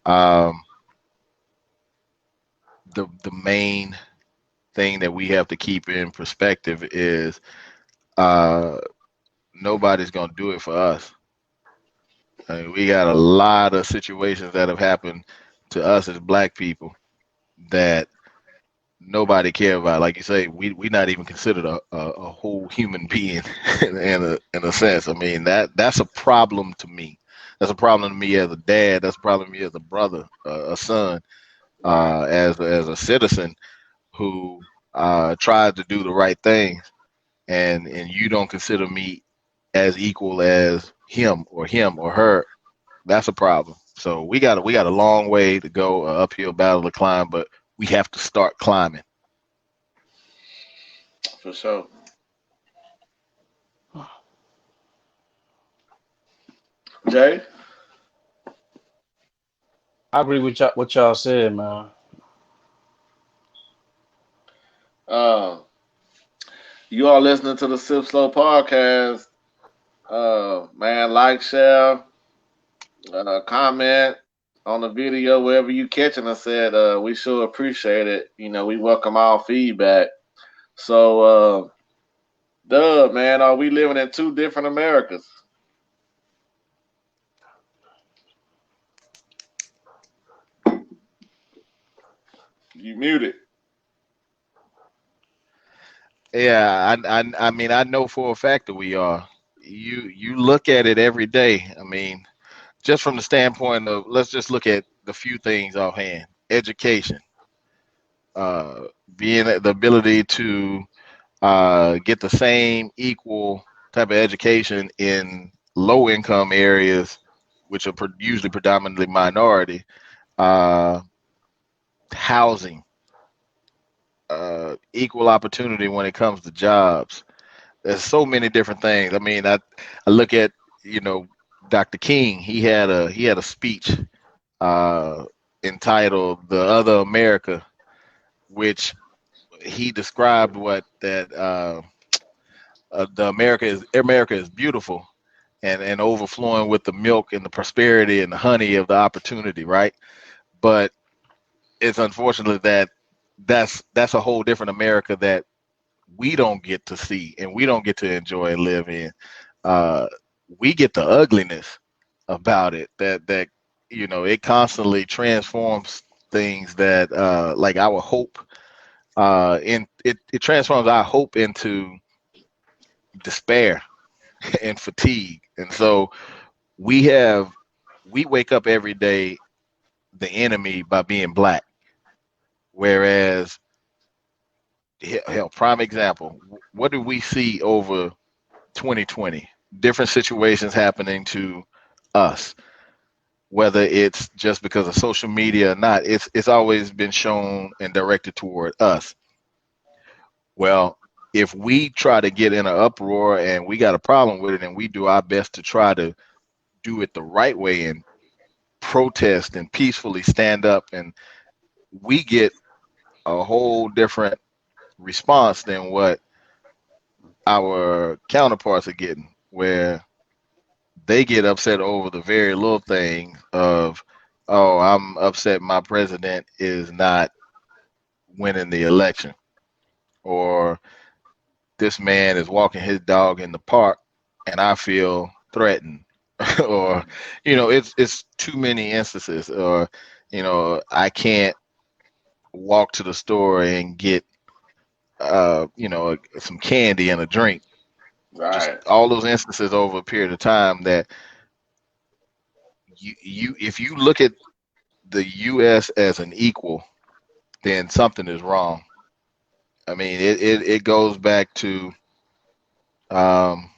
um, the main thing that we have to keep in perspective is uh, nobody's going to do it for us. I mean, we got a lot of situations that have happened to us as black people that nobody care about. Like you say, we not even considered a whole human being in a sense. I mean that's a problem to me. That's a problem to me as a dad. That's a problem to me as a brother, a son, Right. as a citizen who tried to do the right things, and you don't consider me as equal as him or her. That's a problem. So we got a long way to go, uphill battle to climb, but we have to start climbing. For sure. Jay? I agree with y'all, what y'all said, man. Uh, you all listening to the Sip Slow podcast. Man, like, share, comment on the video wherever you catching us at. We sure appreciate it. You know, we welcome all feedback. So, Dub, man, are we living in two different Americas? You muted. Yeah, I mean, I know for a fact that we are. You look at it every day. I mean, just from the standpoint of, let's just look at the few things offhand. Education, uh, being the ability to get the same equal type of education in low income areas, which are usually predominantly minority. Uh, Housing, equal opportunity when it comes to jobs. There's so many different things. I mean, I look at, you know, Dr. King. He had a speech uh, entitled "The Other America," which he described what that the America is beautiful and overflowing with the milk and the prosperity and the honey of the opportunity, right? But it's unfortunate that that's a whole different America that we don't get to see and we don't get to enjoy and live in. Uh, we get the ugliness about it that you know, it constantly transforms things that like our hope in it transforms our hope into despair and fatigue. And so we have we wake up every day the enemy by being black, whereas hell, prime example, what do we see over 2020? Different situations happening to us, whether it's just because of social media or not. It's always been shown and directed toward us. Well, if we try to get in an uproar and we got a problem with it and we do our best to try to do it the right way and protest and peacefully stand up, and we get a whole different response than what our counterparts are getting, where they get upset over the very little thing of, oh, I'm upset my president is not winning the election, or this man is walking his dog in the park and I feel threatened. Or, you know, it's too many instances. Or, you know, I can't walk to the store and get you know, some candy and a drink. Just Right. all those instances over a period of time that you if you look at the US as an equal, then something is wrong. I mean, it goes back to um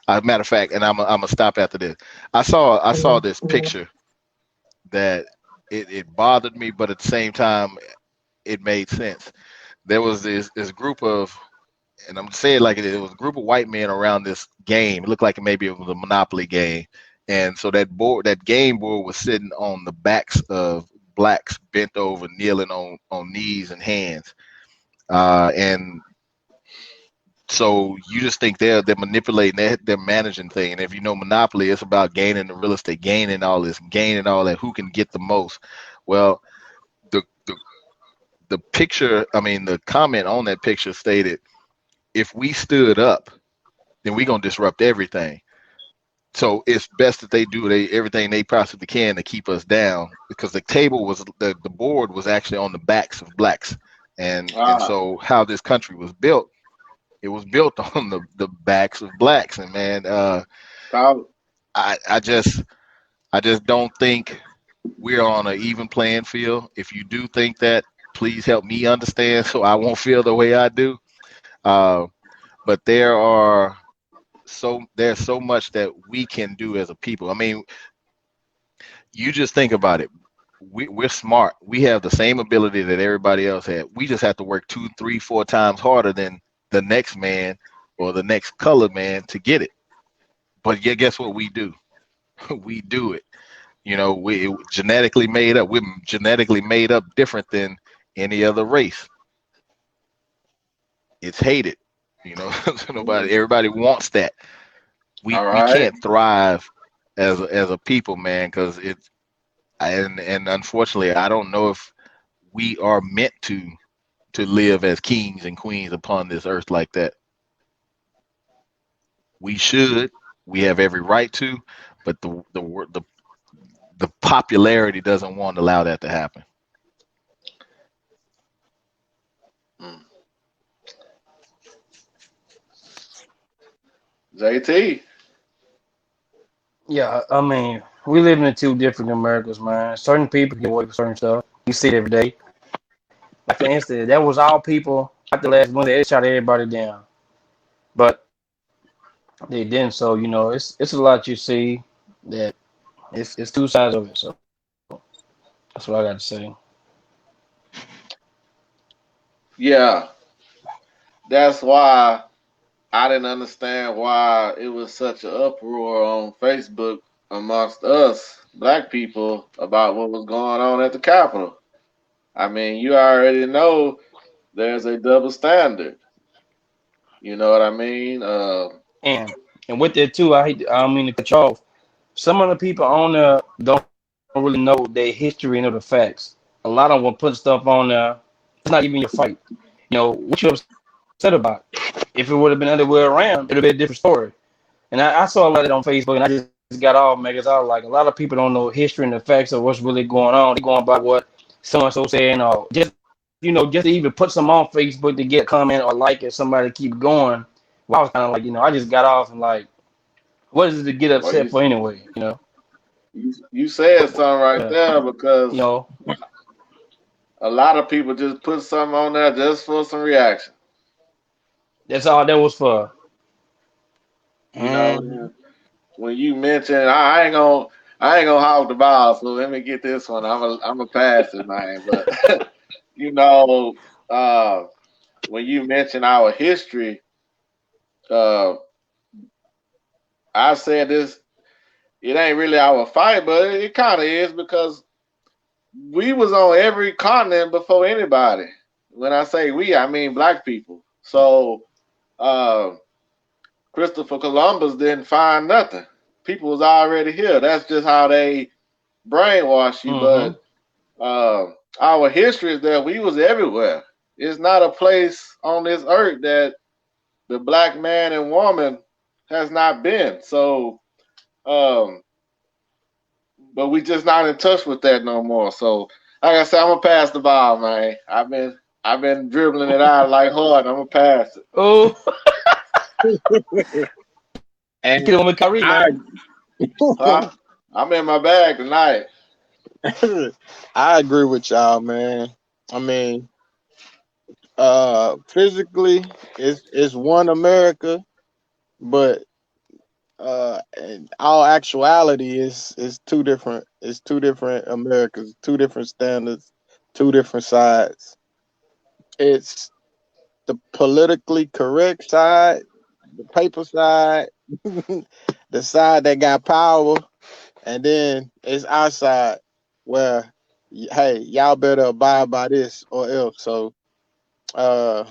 as a matter of fact, and I'm gonna stop after this. I saw this picture that it bothered me, but at the same time it made sense. There was this group of, and I'm saying it like it was a group of white men around this game. It looked like maybe it was a Monopoly game. And so that game board was sitting on the backs of blacks bent over, kneeling on knees and hands. And so you just think they're manipulating, they're managing thing. And if you know Monopoly, it's about gaining the real estate, gaining all this, gaining all that, who can get the most. Well, the the the picture, I mean, the comment on that picture stated, if we stood up, then we're gonna disrupt everything. So it's best that they do everything they possibly can to keep us down, because the board was actually on the backs of blacks. And Ah, so how this country was built, it was built on the backs of blacks. And man, so, I just don't think we're on an even playing field. If you do think that, please help me understand so I won't feel the way I do. Uh, but there's so much that we can do as a people. I mean, you just think about it. We're smart. We have the same ability that everybody else had. We just have to work 2, 3, 4 times harder than the next man or the next colored man to get it. But yeah, guess what we do? We do it. You know, we genetically made up. We're genetically made up different than any other race. It's hated. You know, everybody wants that. All We right. can't thrive as a people, man, because it's and unfortunately, I don't know if we are meant to live as kings and queens upon this earth like that. We should. We have every right to, but the popularity doesn't want to allow that to happen. Mm. JT. Yeah, I mean, we live in two different Americas, man. Certain people get away with certain stuff. You see it every day. Like for instance, that was all people after last Wednesday. They shot everybody down, but they didn't. So you know, it's a lot you see that it's two sides of it. So that's what I got to say. Yeah, that's why I didn't understand why it was such an uproar on Facebook amongst us black people about what was going on at the Capitol. I mean, you already know there's a double standard. You know what I mean? And and with that too, I don't mean to cut you off. Some of the people on there don't really know their history and know the facts. A lot of them will put stuff on there. It's not even your fight. You know what you upset about. If it would have been the other way around, it'd have been a different story. And I saw a lot of that on Facebook, and I just got off, man, because I was like, a lot of people don't know history and the facts of what's really going on. They going by what so and so saying, or just to even put some on Facebook to get a comment or like if somebody keep going. Well, I was kind of like, I just got off and like, what is it to get well, upset for anyway? you said something right Yeah, there because you know, a lot of people just put something on there just for some reaction. that's all that was for. You know, Mhm. when you mention, I ain't gonna hog the ball, so let me get this one. I'm a pass it, man. But you know, uh, when you mention our history, uh, I said this. It ain't really our fight, but it kind of is because we was on every continent before anybody. When I say we, I mean black people. So uh, Christopher Columbus didn't find nothing. People was already here. That's just how they brainwash you. Mm-hmm. But our history is that we was everywhere. It's not a place on this earth that the black man and woman has not been. So, um, but we just not in touch with that no more. So, like I said, I'm gonna pass the ball, man. I've been dribbling it out like hard. I'm gonna pass it. Oh, you And could have went with Kyrie, I man. Huh? I'm in my bag tonight. I agree with y'all, man. I mean, physically it's one America, but in all actuality is two different Americas, two different standards, two different sides. It's the politically correct side, the paper side, the side that got power, and then it's our side where hey, y'all better abide by this or else. So uh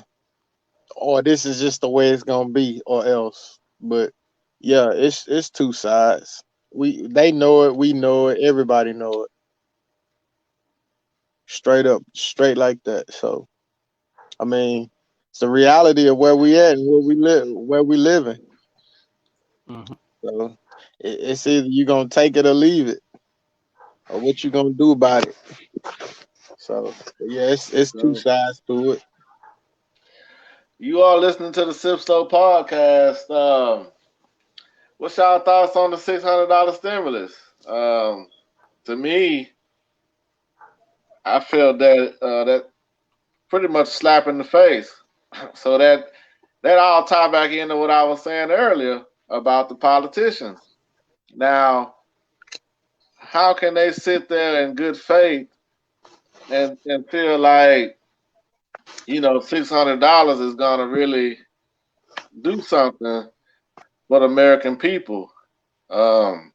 or this is just the way it's gonna be or else. But yeah, it's two sides. They know it, we know it, everybody know it. Straight up, straight like that. So I mean, it's the reality of where we at and where we living. Mm-hmm. So it's either you gonna take it or leave it, or what you gonna do about it. So yeah, it's two So, sides to it. you all listening to the Sip Slow podcast. What's y'all thoughts on the $600 stimulus? To me, I feel that that pretty much slap in the face. So that all tie back into what I was saying earlier about the politicians. Now, how can they sit there in good faith and feel like $600 is gonna really do something for the American people? Um,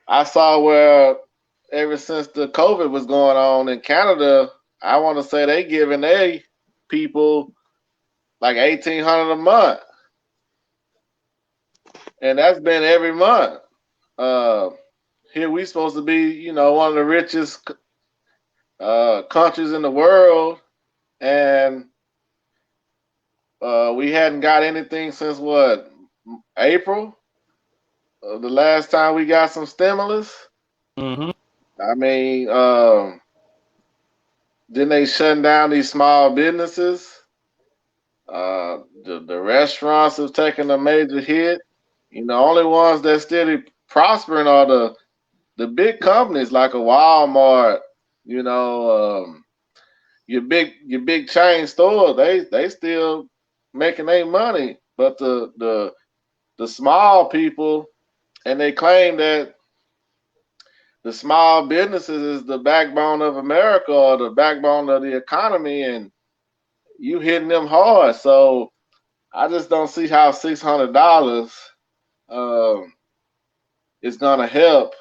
I saw where ever since the COVID was going on in Canada, I want to say they giving their people like 1,800 a month, and that's been every month. Uh, Here we supposed to be, one of the richest countries in the world, and we hadn't got anything since what, April, the last time we got some stimulus. Mm-hmm. I mean, then they shutting down these small businesses. The restaurants have taken a major hit. Only ones that still prospering are the big companies like a Walmart. You know, your big chain stores. They still making their money, but the small people, and they claim that the small businesses is the backbone of America or the backbone of the economy, and you hitting them hard. So I just don't see how $600 um, is gonna help,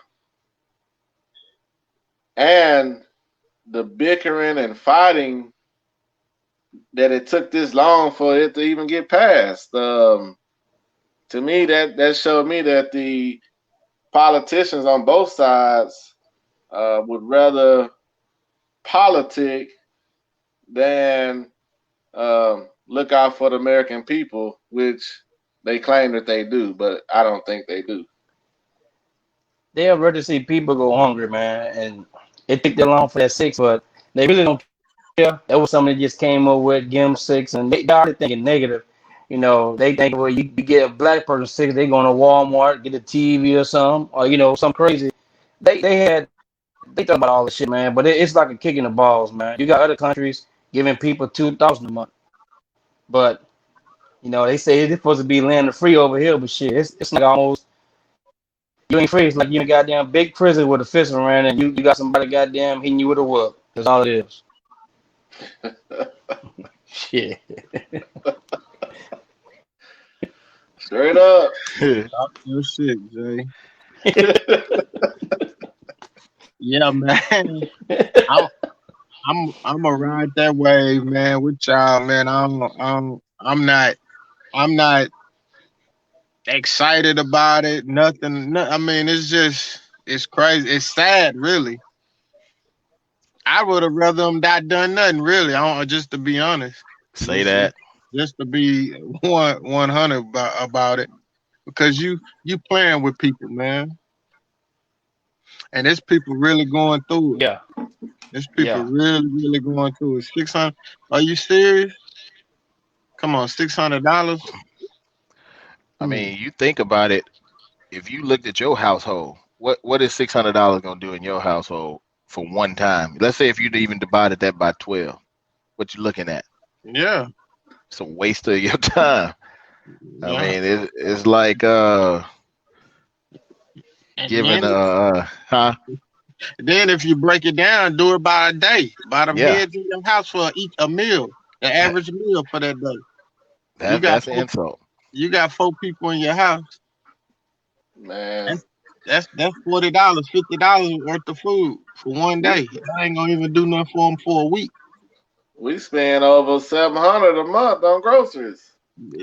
and the bickering and fighting that it took this long for it to even get passed. To me, that showed me that the politicians on both sides would rather politic than look out for the American people, which they claim that they do, but I don't think they do. They'd rather see people go hungry, man, and it took that long for that six, but they really don't care. That was something that just came up with, give them six, and they already thinking negative. They think, well, you get a black person six, they going to Walmart, get a TV or something, or some crazy. They thought about all this shit, man, but it's like a kick in the balls, man. You got other countries giving people 2,000 a month, but they say it's supposed to be land of free over here, but shit, it's like almost you ain't free. It's like you in a goddamn big prison with a fist around, and you got somebody goddamn hitting you with a whoop. That's all it is. Shit. Straight up. Talk your shit, Jay. Yeah, man. I'm I'm gonna ride that wave, man, with y'all, man. I'm not excited about it. Nothing. No, I mean, it's crazy. It's sad, really. I would have rather them not done nothing, really. I don't, just to be honest. Say Just that. just to be 100 about it, because you playing with people, man, and there's people really going through it. Yeah, There's people yeah. really going through it. 600. Are you serious? Come on, $600. I Hmm. mean, you think about it. If you looked at your household, what is $600 gonna do in your household for one time? Let's say if you even divided that by 12, what you looking at? Yeah, It's a waste of your time. I yeah. mean, it's like And giving huh? then if you break it down, do it by a day, by the Yeah, heads in your house for each a meal, the that, average meal for that day. You got that's an four. insult. You got four people in your house. Man, That's that's $40, $50 worth of food for one we day. I ain't gonna even do nothing for them for a week. we spend over 700 a month on groceries.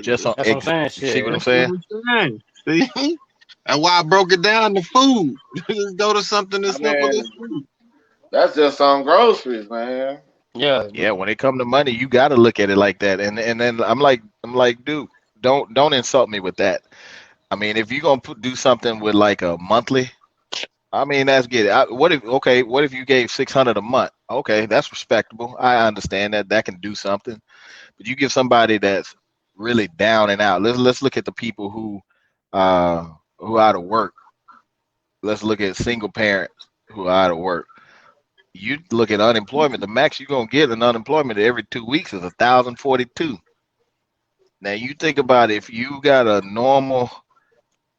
Just on That's what I'm egg. saying. You see what I'm Shit. That's saying? what I'm saying. See, that's why I broke it down to food. Just go to something I as simple as mean, food. that's just on groceries, man. Yeah, Yeah, when it come to money, you got to look at it like that. And then I'm like, dude, don't insult me with that. I mean, if you're gonna do something with like a monthly, I mean, that's good. What if you gave 600 a month? Okay, that's respectable. I understand that that can do something. But you give somebody that's really down and out. Let's look at the people who out of work. Let's look at single parents who are out of work. You look at unemployment. The max you're gonna get in unemployment every 2 weeks is 1,042. Now you think about if you got a normal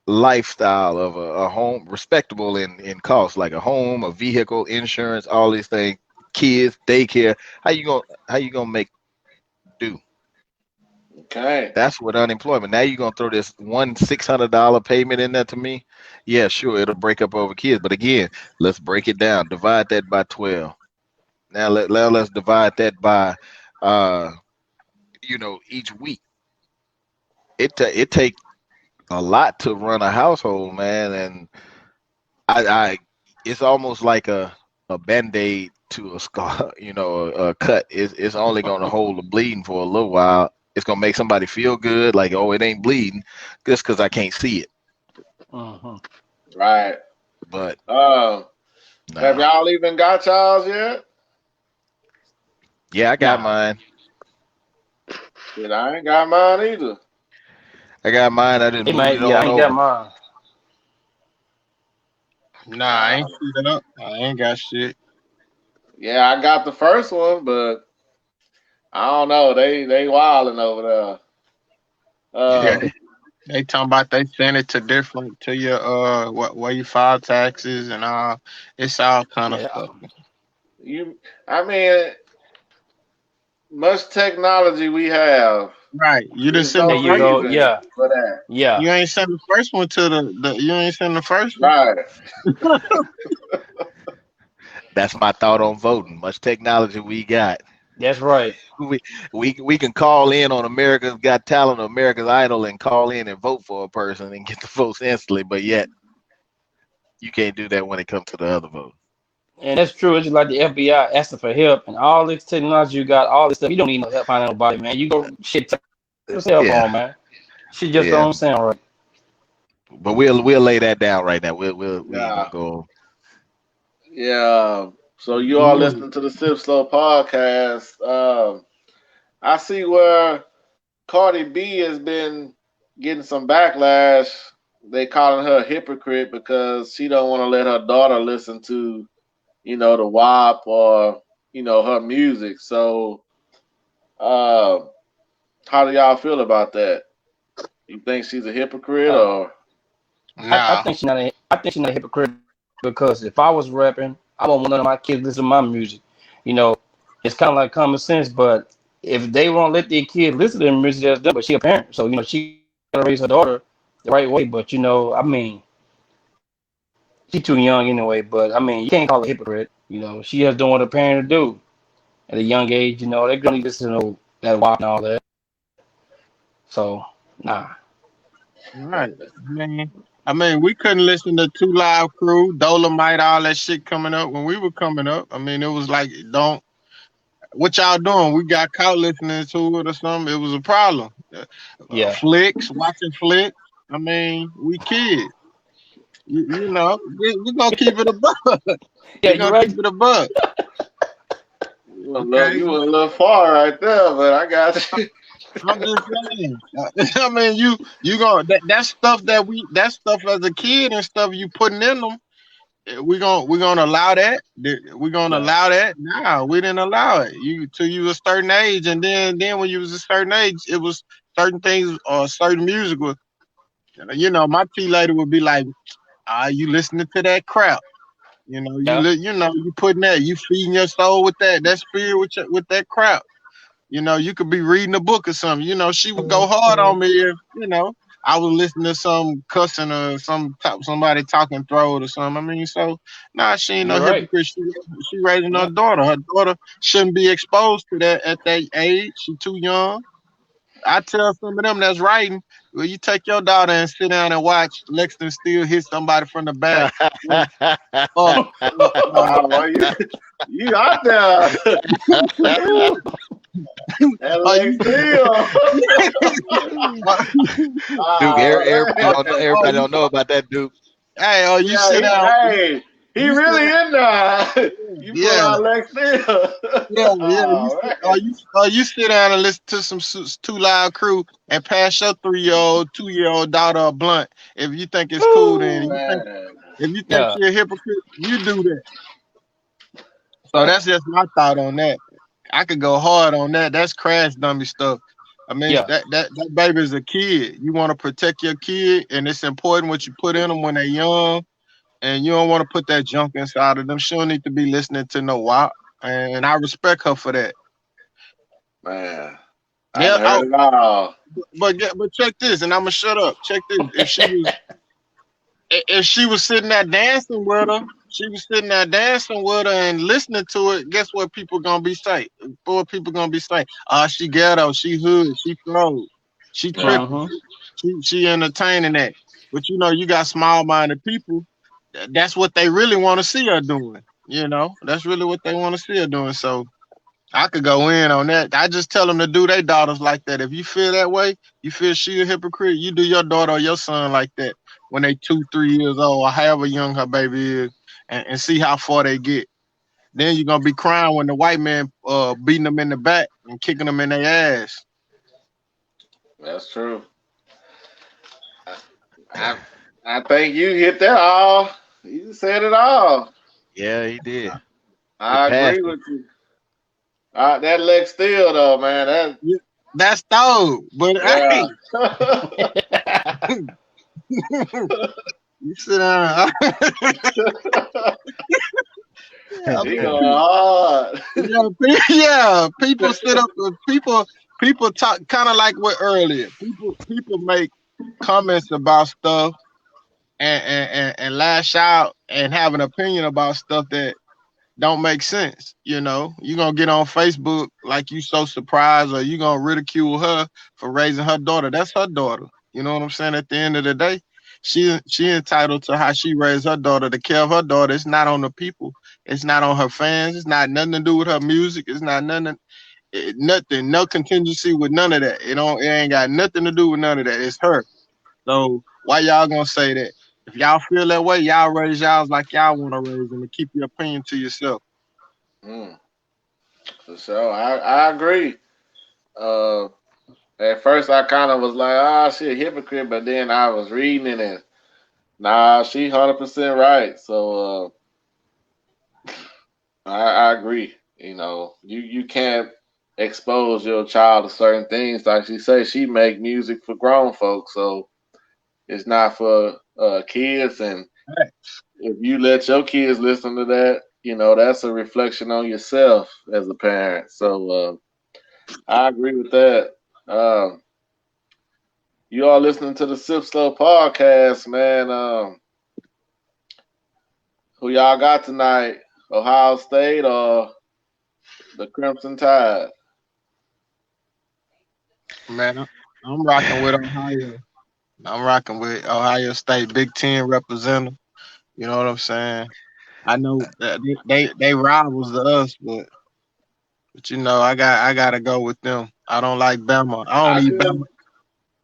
lifestyle of a home, respectable in cost, like a home, a vehicle, insurance, all these things, kids, daycare. How you gonna make do? Can't. That's what unemployment. Now you're gonna throw this one $600 payment in there to me? Yeah, sure, it'll break up over kids. But again, let's break it down. Divide that by 12. Now let's divide that by uh each week. It take a lot to run a household, man, and I it's almost like a band-aid to a scar, a cut. It's only gonna hold the bleeding for a little while. It's gonna make somebody feel good, like, oh, it ain't bleeding, just because I can't see it. Uh-huh. Right. But Have nah, y'all even got y'all's yet? yeah, I got Nah. mine. Shit, I ain't got mine either. I got mine. I just It moved might, it yeah, I on ain't got over. mine. Nah, I Uh, ain't see that up. I ain't got shit. yeah, I got the first one, but I don't know. They wilding over there. Yeah, they talking about they send it to different to your where you file taxes and all. It's all kind of Yeah. stuff. you. I mean, much technology we have. Right. You didn't There's send There the no you first go. one. reason Yeah. for that. Yeah. You ain't send the first one to the you ain't send the first one. Right. That's my thought on voting. Much technology we got. That's right. We we can call in on America's Got Talent or America's Idol and call in and vote for a person and get the votes instantly, but yet you can't do that when it comes to the other vote. And that's true. It's just like the FBI asking for help and all this technology you got, all this stuff. You don't need no help finding nobody, man. You go shit yourself Yeah, on, man. She just yeah. don't sound right. But we'll lay that down right now. We ain't Yeah. gonna go. Yeah. So you are Mhm. listening to the Sip Slow podcast. I see where Cardi B has been getting some backlash. They calling her a hypocrite because she don't want to let her daughter listen to, the WAP or, her music. So, uh, how do y'all feel about that? You think she's a hypocrite Uh, or? I Nah. think she's not. I think she's not a hypocrite because if I was rapping, I won't want none of my kids listen to my music. You know, it's kind of like common sense. But if they won't let their kid listen to their music, that's them. But she a parent, so she gotta raise her daughter the right way. But I mean, she's too young anyway. But I mean, you can't call her a hypocrite. She has done what a parent to do at a young age. They're gonna listen to that WAP and all that. So nah, Right. I mean, we couldn't listen to Two Live Crew, Dolomite, all that shit coming up when we were coming up. I mean, it was like, don't what y'all doing? We got caught listening to it or something. It was a problem. yeah, Flicks, watching flicks. I mean, we kids. We gonna keep it a buck. yeah, We you're gonna keep right. it a buck. Okay. You went a little far right there, but I got you. I'm just saying. I mean, you gonna that stuff that stuff as a kid and stuff you putting in them. We gonna allow that? We gonna No, allow that? Nah, we didn't allow it. You till you a certain age, and then when you was a certain age, it was certain things or certain music was. My tea lady would be like, you listening to that crap? yeah, You putting that, you feeding your soul with that spirit with that crap. You could be reading a book or something. She would go hard on me if, I was listening to some cussing or somebody talking throat or something. I mean, so nah, she ain't no you're right. hypocrite. She raising her Yeah, daughter. Her daughter shouldn't be exposed to that at that age. She too young. I tell some of them that's writing, well, you take your daughter and sit down and watch Lexington Steele hit somebody from the back. Or, or, or, Wow, boy, you out there, or Alex you, Steel. or, Duke, Oh man, or everybody you don't know about that, Duke. Hey, or you yeah, sit down. he You sit really down. in there. You pull Yeah, out Lex Steel. yeah. Oh man, You sit down and listen to some Too Loud Crew and pass your 3-year-old, 2-year-old daughter a blunt. If you think it's cool, then man. if you think yeah, she a hypocrite, you do that. So that's just my thought on that. I could go hard on that. That's crash dummy stuff. I mean, yeah. that baby is a kid. You want to protect your kid, and it's important what you put in them when they're young. And you don't want to put that junk inside of them. She don't need to be listening to no WAP. And I respect her for that. Man. I've Yeah. heard it all. But check this, and I'm gonna shut up. Check this. If she was sitting there dancing with her, she was sitting there dancing with her and listening to it. Guess what? People gonna be saying? What people gonna be saying? She ghetto, she hood, she froze, she tripping, Mm-hmm. she entertaining that. But you got small minded people. That's what they really want to see her doing. That's really what they want to see her doing. So I could go in on that. I just tell them to do their daughters like that. If you feel that way, you feel she a hypocrite, you do your daughter or your son like that when they 2, 3 years old, or however young her baby is, and see how far they get. Then you're gonna be crying when the white man beating them in the back and kicking them in their ass. That's true. I I think you hit that all. You said it all. Yeah, he did. The I agree passion. with you. That Lex Steel though, man. That Yeah, that's dope. But yeah. hey, you sit down. Yeah, He man. going hard. Yeah, yeah. People sit up. People talk kind of like what earlier. People make comments about stuff and lash out and have an opinion about stuff that don't make sense. You're gonna get on Facebook like you so surprised, or you gonna ridicule her for raising her daughter. That's her daughter. You know what I'm saying? At the end of the day, she entitled to how she raised her daughter. The care of her daughter. It's not on the people. It's not on her fans. It's not nothing to do with her music. It's not nothing. Nothing. No contingency with none of that. It ain't got nothing to do with none of that. It's her. So why y'all gonna say that? If y'all feel that way, y'all raise y'all like y'all want to raise them and keep your opinion to yourself. Mm, for sure. I agree. Uh, at first I kind of was like, she a hypocrite, but then I was reading it and nah, she 100% right. So I agree. You can't expose your child to certain things. Like she say, she make music for grown folks, so it's not for kids. And if you let your kids listen to that, that's a reflection on yourself as a parent. So I agree with that. Um, you all listening to the Sip Slow podcast, man. Who y'all got tonight? Ohio State or the Crimson Tide? Man, I'm rocking with Ohio. I'm rocking with Ohio State, Big Ten representative. You know what I'm saying? I know that they rivals to us, but I gotta go with them. I don't like Bama. I don't I eat could Bama.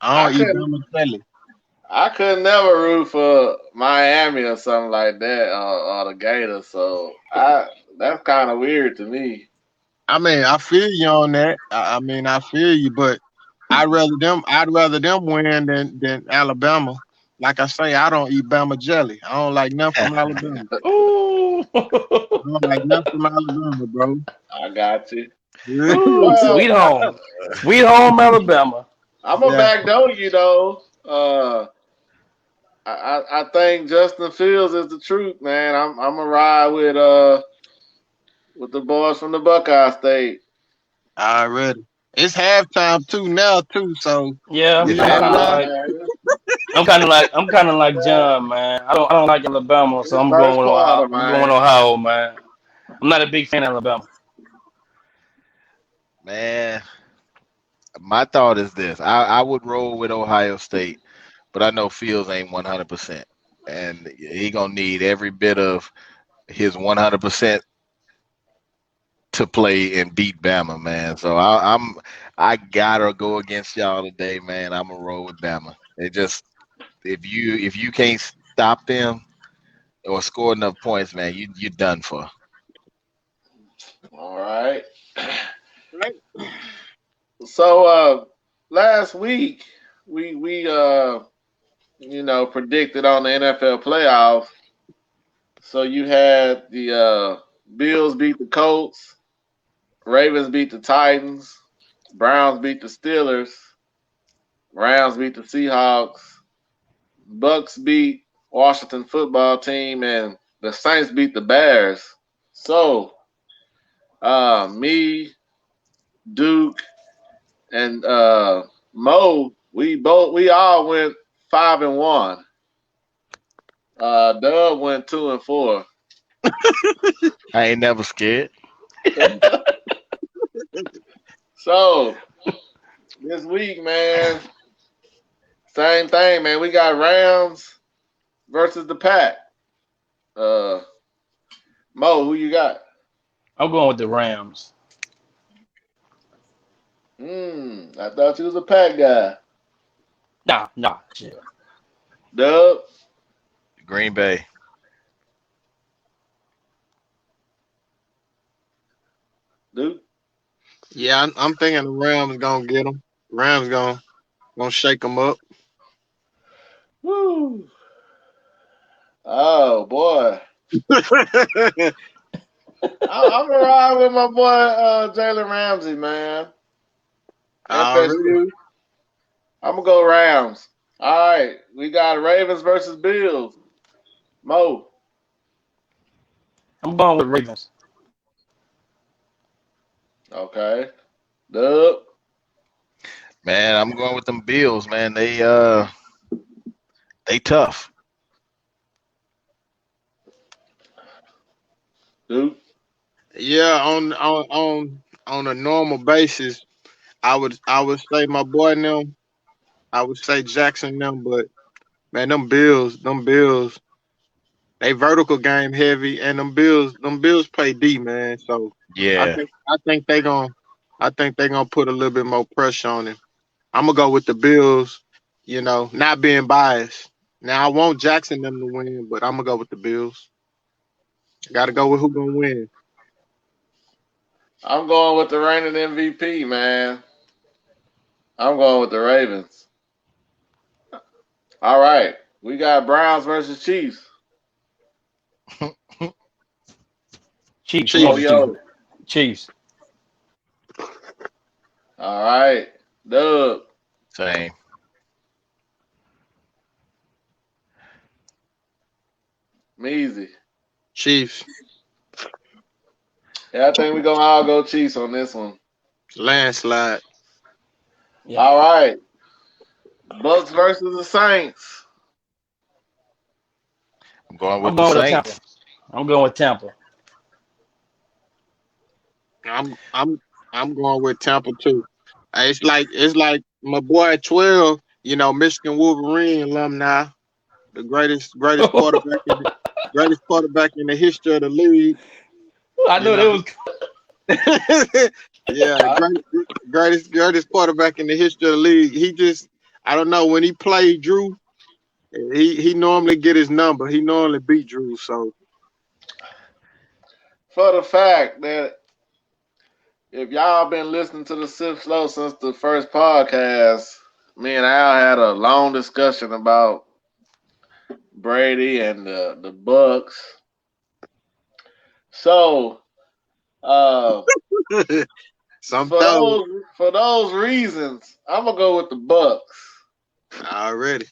I I don't eat couldn't Bama jelly. I could never root for Miami or something like that or the Gators. So that's kind of weird to me. I mean, I feel you on that. I mean, I feel you, but I'd rather them win than Alabama. Like I say, I don't eat Bama jelly. I don't like nothing from Alabama. Ooh. I don't like nothing from Alabama, bro. I got you. Ooh, Well, sweet home. Sweet home, Alabama. I'm a Yeah, backdoor you though. I think Justin Fields is the truth, man. I'm a ride with the boys from the Buckeye State. already. It's halftime too now too, so Yeah, it's I'm kind of Nah, halftime. like man. John, man. I don't like Alabama, so It's I'm going first with Ohio. quarter, I'm going with man. Ohio, man. I'm not a big fan of Alabama. Man, my thought is this. I would roll with Ohio State, but I know Fields ain't 100%. And he gonna need every bit of his 100% to play and beat Bama, man. So I gotta go against y'all today, man. I'm gonna roll with Bama. It just if you can't stop them or score enough points, man, you're done for. All right. Right? So last week we predicted on the NFL playoffs. So you had the Bills beat the Colts, Ravens beat the Titans, Browns beat the Steelers, Rams beat the Seahawks, Bucks beat Washington football team, and the Saints beat the Bears. So me, Duke, And Mo, we all went 5-1. Dub went 2-4. I ain't never scared. So this week, man, same thing, man. We got Rams versus the Pack. Mo, who you got? I'm going with the Rams. I thought you was a Pack guy. Nah, shit. Dub, Green Bay. Duke. Yeah, I'm thinking the Rams gonna get them. Rams gonna shake them up. Woo. Oh boy, I'm gonna ride with my boy Jalen Ramsey, man. Already. FSU. I'm gonna go Rams. All right, we got Ravens versus Bills. Mo. I'm going with Ravens. Okay. Dub. Man, I'm going with them Bills, man. They tough. Duke. Yeah, on a normal basis, I would say my boy and them. I would say Jackson and them, but man, them Bills, they vertical game heavy, and them Bills play D, man. So I Yeah. think I think they gon' I think they gonna put a little bit more pressure on him. I'm gonna go with the Bills. Not being biased. Now I want Jackson them to win, but I'm gonna go with the Bills. Got to go with who gonna win. I'm going with the reigning MVP, man. I'm going with the Ravens. All right. We got Browns versus Chiefs. Chiefs. I'm going with Chiefs. the Chiefs. Yo. Chiefs. All right. Dub. Same. Measy. Chiefs. Yeah, I think we're gonna all go Chiefs on this one. Landslide. Yeah. All right. Bucks versus the Saints. I'm going I'm with the going with Tampa. Saints. I'm going with Tampa. I'm going with Tampa too. It's like my boy at 12. Michigan Wolverine alumni, the greatest quarterback in the history of the league. I You knew know, it was. yeah, greatest quarterback in the history of the league. He just, I don't know, when he played Drew, he normally get his number. He normally beat Drew. So For the fact that if y'all been listening to the Sip Slow since the first podcast, me and Al had a long discussion about Brady and the Bucks. So some for throw those reasons, I'm gonna go with the Bucks. already.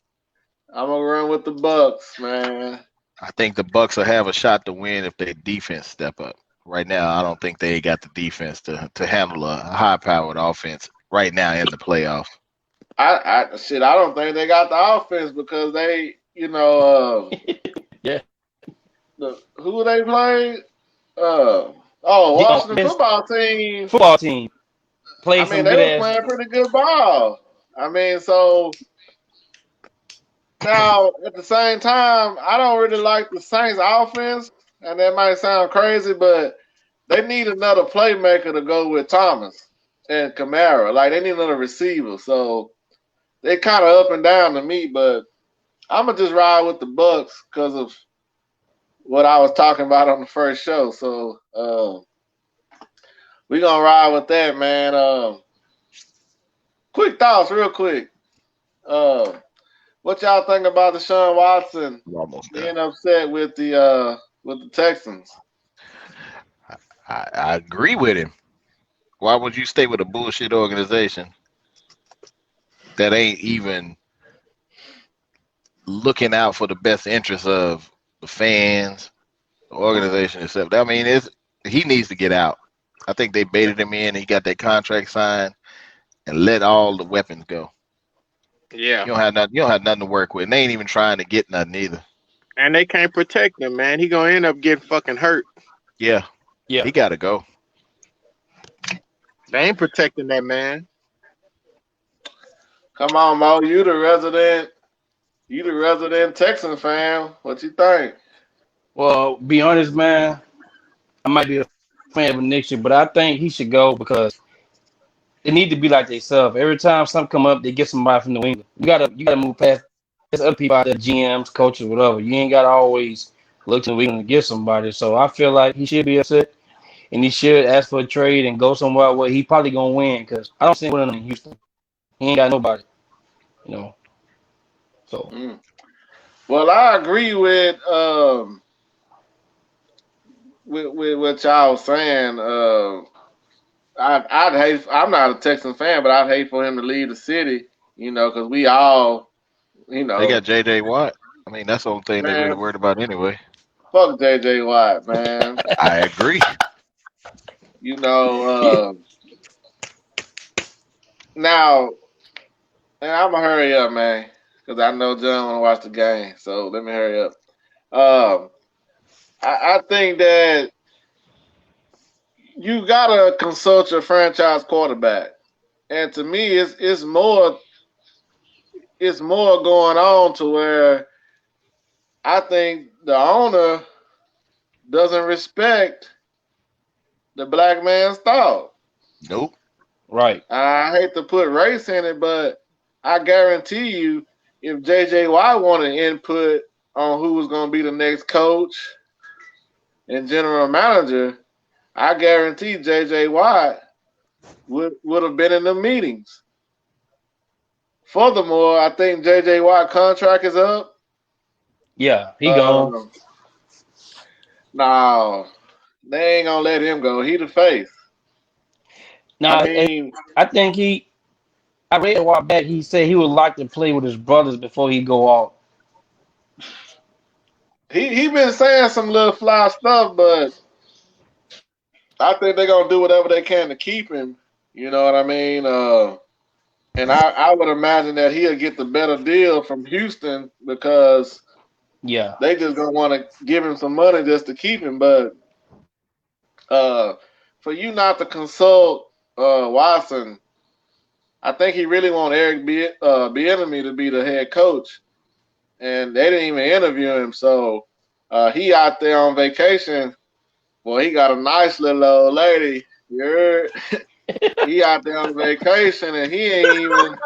I'm gonna run with the Bucks, man. I think the Bucks will have a shot to win if their defense step up. Right now, I don't think they got the defense to handle a high-powered offense right now in the playoffs. I don't think they got the offense because they, Yeah. who they played? Washington Defense football team. football team I played mean, some they good was ass. playing pretty good ball. I mean, so now at the same time, I don't really like the Saints offense, and that might sound crazy, but they need another playmaker to go with Thomas and Kamara. Like they need another receiver. So they kind of up and down to me, but I'm gonna just ride with the Bucks because of what I was talking about on the first show. So we gonna ride with that, man. Quick thoughts, real quick. What y'all think about Deshaun Watson We're almost there. being upset with the Texans? I agree with him. Why would you stay with a bullshit organization that ain't even looking out for the best interests of the fans, the organization itself? I mean, he needs to get out. I think they baited him in. He got that contract signed, and let all the weapons go. Yeah. You don't have nothing to work with. And they ain't even trying to get nothing either. And they can't protect him, man. He gonna end up getting fucking hurt. Yeah, Yeah. he got to go. They ain't protecting that man. Come on, Mo. You the resident Texan fan. What you think? Well, be honest, man. I might be a fan of him next year, but I think he should go because they need to be like themselves. Every time something come up, they get somebody from New England. You gotta move past. There's other people out there, GMs, coaches, whatever. You ain't gotta always look to New England to get somebody. So I feel like he should be upset and he should ask for a trade and go somewhere where he probably gonna win. Because I don't see him winning in Houston. He ain't got nobody, you know. So Mm. Well, I agree with what y'all was saying. I'd hate. I'm not a Texan fan, but I'd hate for him to leave the city. You know, because we all, you They know, got J.J. Watt. I mean, that's the only thing they really man, worried about anyway. fuck JJ Watt, man. I agree. You know, now, and I'm gonna hurry up, man, because I know John want to watch the game. So let me hurry up. Um, I think that you gotta consult your franchise quarterback, and to me, it's more going on to where I think the owner doesn't respect the black man's thought. Nope. right, I hate to put race in it, but I guarantee you, if JJ Watt wanted input on who was going to be the next coach and general manager, I guarantee JJ Watt would have been in the meetings. Furthermore, I think JJ Watt contract is up. yeah, he gone. No, they ain't gonna let him go. He the face. I Now, mean, I think he. I read a while back. He said he would like to play with his brothers before he go out. he been saying some little fly stuff, but I think they're gonna do whatever they can to keep him. You know what I mean? And I would imagine that he'll get the better deal from Houston because Yeah, they just gonna want to give him some money just to keep him. But uh, for you not to consult Watson, I think he really want Eric Bieniemy to be the head coach, and they didn't even interview him. So he out there on vacation. Well, he got a nice little old lady. You heard? He out there on vacation and he ain't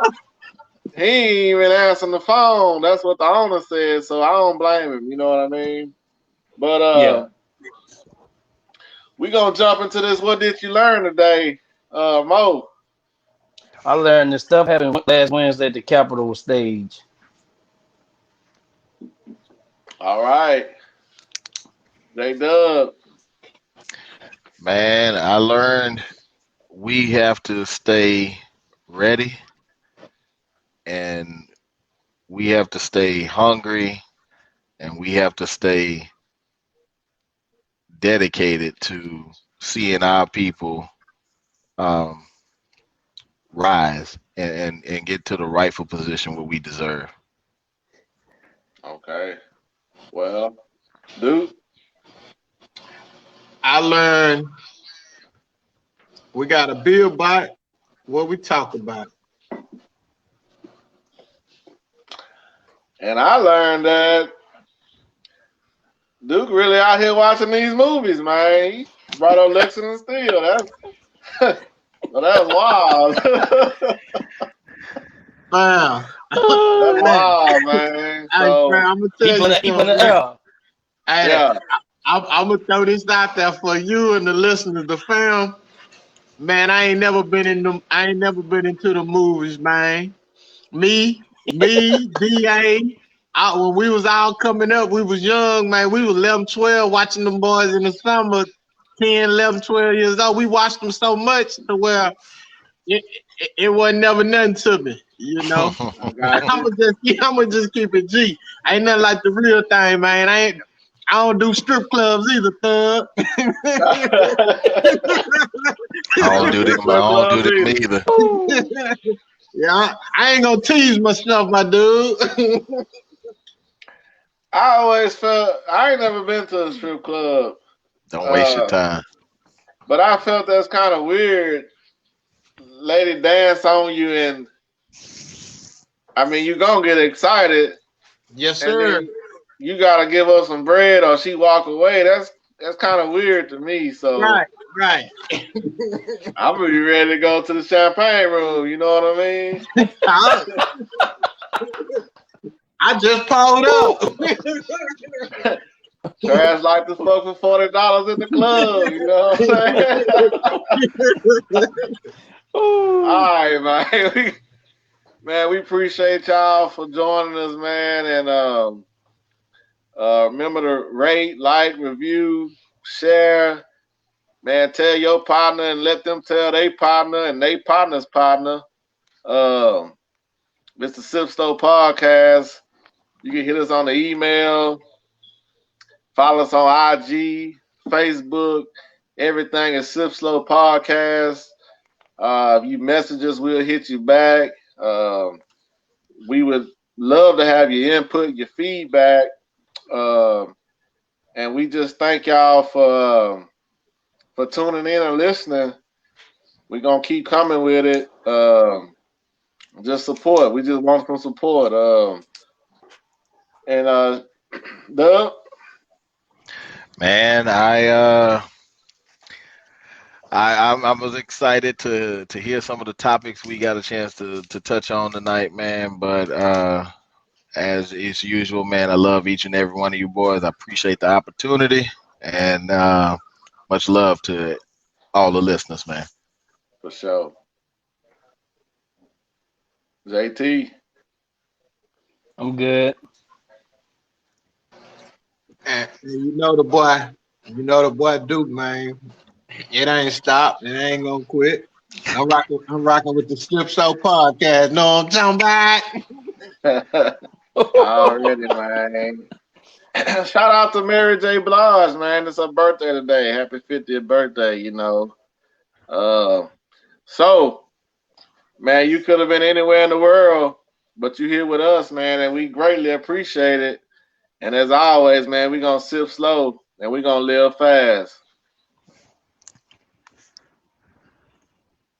even answering the phone. That's what the owner said. So I don't blame him. You know what I mean? But yeah. we gonna jump into this. What did you learn today, Mo? I learned this stuff happened last Wednesday at the Capitol stage. All right, J Dub. Man, I learned we have to stay ready and we have to stay hungry and we have to stay dedicated to seeing our people um, rise and get to the rightful position where we deserve. Okay. Well, dude. I learned we gotta build by what we talk about. And I learned that Duke really out here watching these movies, man. He brought up Lexington Steel. Well, that was wild. Wow. That's Oh, wild, man. Hey, So I'm gonna he tell you put the something. L. Hey, yeah, I'm gonna throw this out there for you and the listeners, the film. Man, I ain't never been into the movies, man. DA. When we was all coming up, we was young, man. We was 11, 12, watching them boys in the summer, 10, 11, 12 years old. We watched them so much to where it wasn't never nothing to me, you know. I got you. I'm gonna just keep it G. Ain't nothing like the real thing, man. I don't do strip clubs either, thug. I don't do them either. Yeah, I ain't gonna tease myself, my dude. I always felt I ain't never been to a strip club. Don't waste your time. But I felt that's kind of weird. Lady dance on you, and I mean, you gonna get excited. Yes, sir. You gotta give her some bread, or she walk away. That's kind of weird to me. So Right. I'm gonna be ready to go to the champagne room. You know what I mean? I just pulled up. Trash like the fuck for $40 in the club. You know what I'm saying? All right, man. Man, we appreciate y'all for joining us, man. And remember to rate, like, review, share. Man, tell your partner and let them tell their partner and their partner's partner. It's the Sip Slow Podcast. You can hit us on the email. Follow us on IG, Facebook. Everything is Sip Slow Podcast. If you message us, we'll hit you back. We would love to have your input, your feedback. And we just thank y'all for tuning in and listening. We're going to keep coming with it. Just support. We just want some support. And Doug? Man, I was excited to hear some of the topics we got a chance to touch on tonight, man. But as is usual, man, I love each and every one of you boys. I appreciate the opportunity, and much love to all the listeners, man. For sure. JT? I'm good. And you know the boy Duke, man. It ain't stopped. It ain't gonna quit. I'm rocking with the Slip Show Podcast. Know what I'm talking about? Already, man. Shout out to Mary J. Blige, man. It's her birthday today. Happy 50th birthday, you know. So, man, you could have been anywhere in the world, but you're here with us, man, and we greatly appreciate it. And as always, man, we're going to sip slow and we're going to live fast.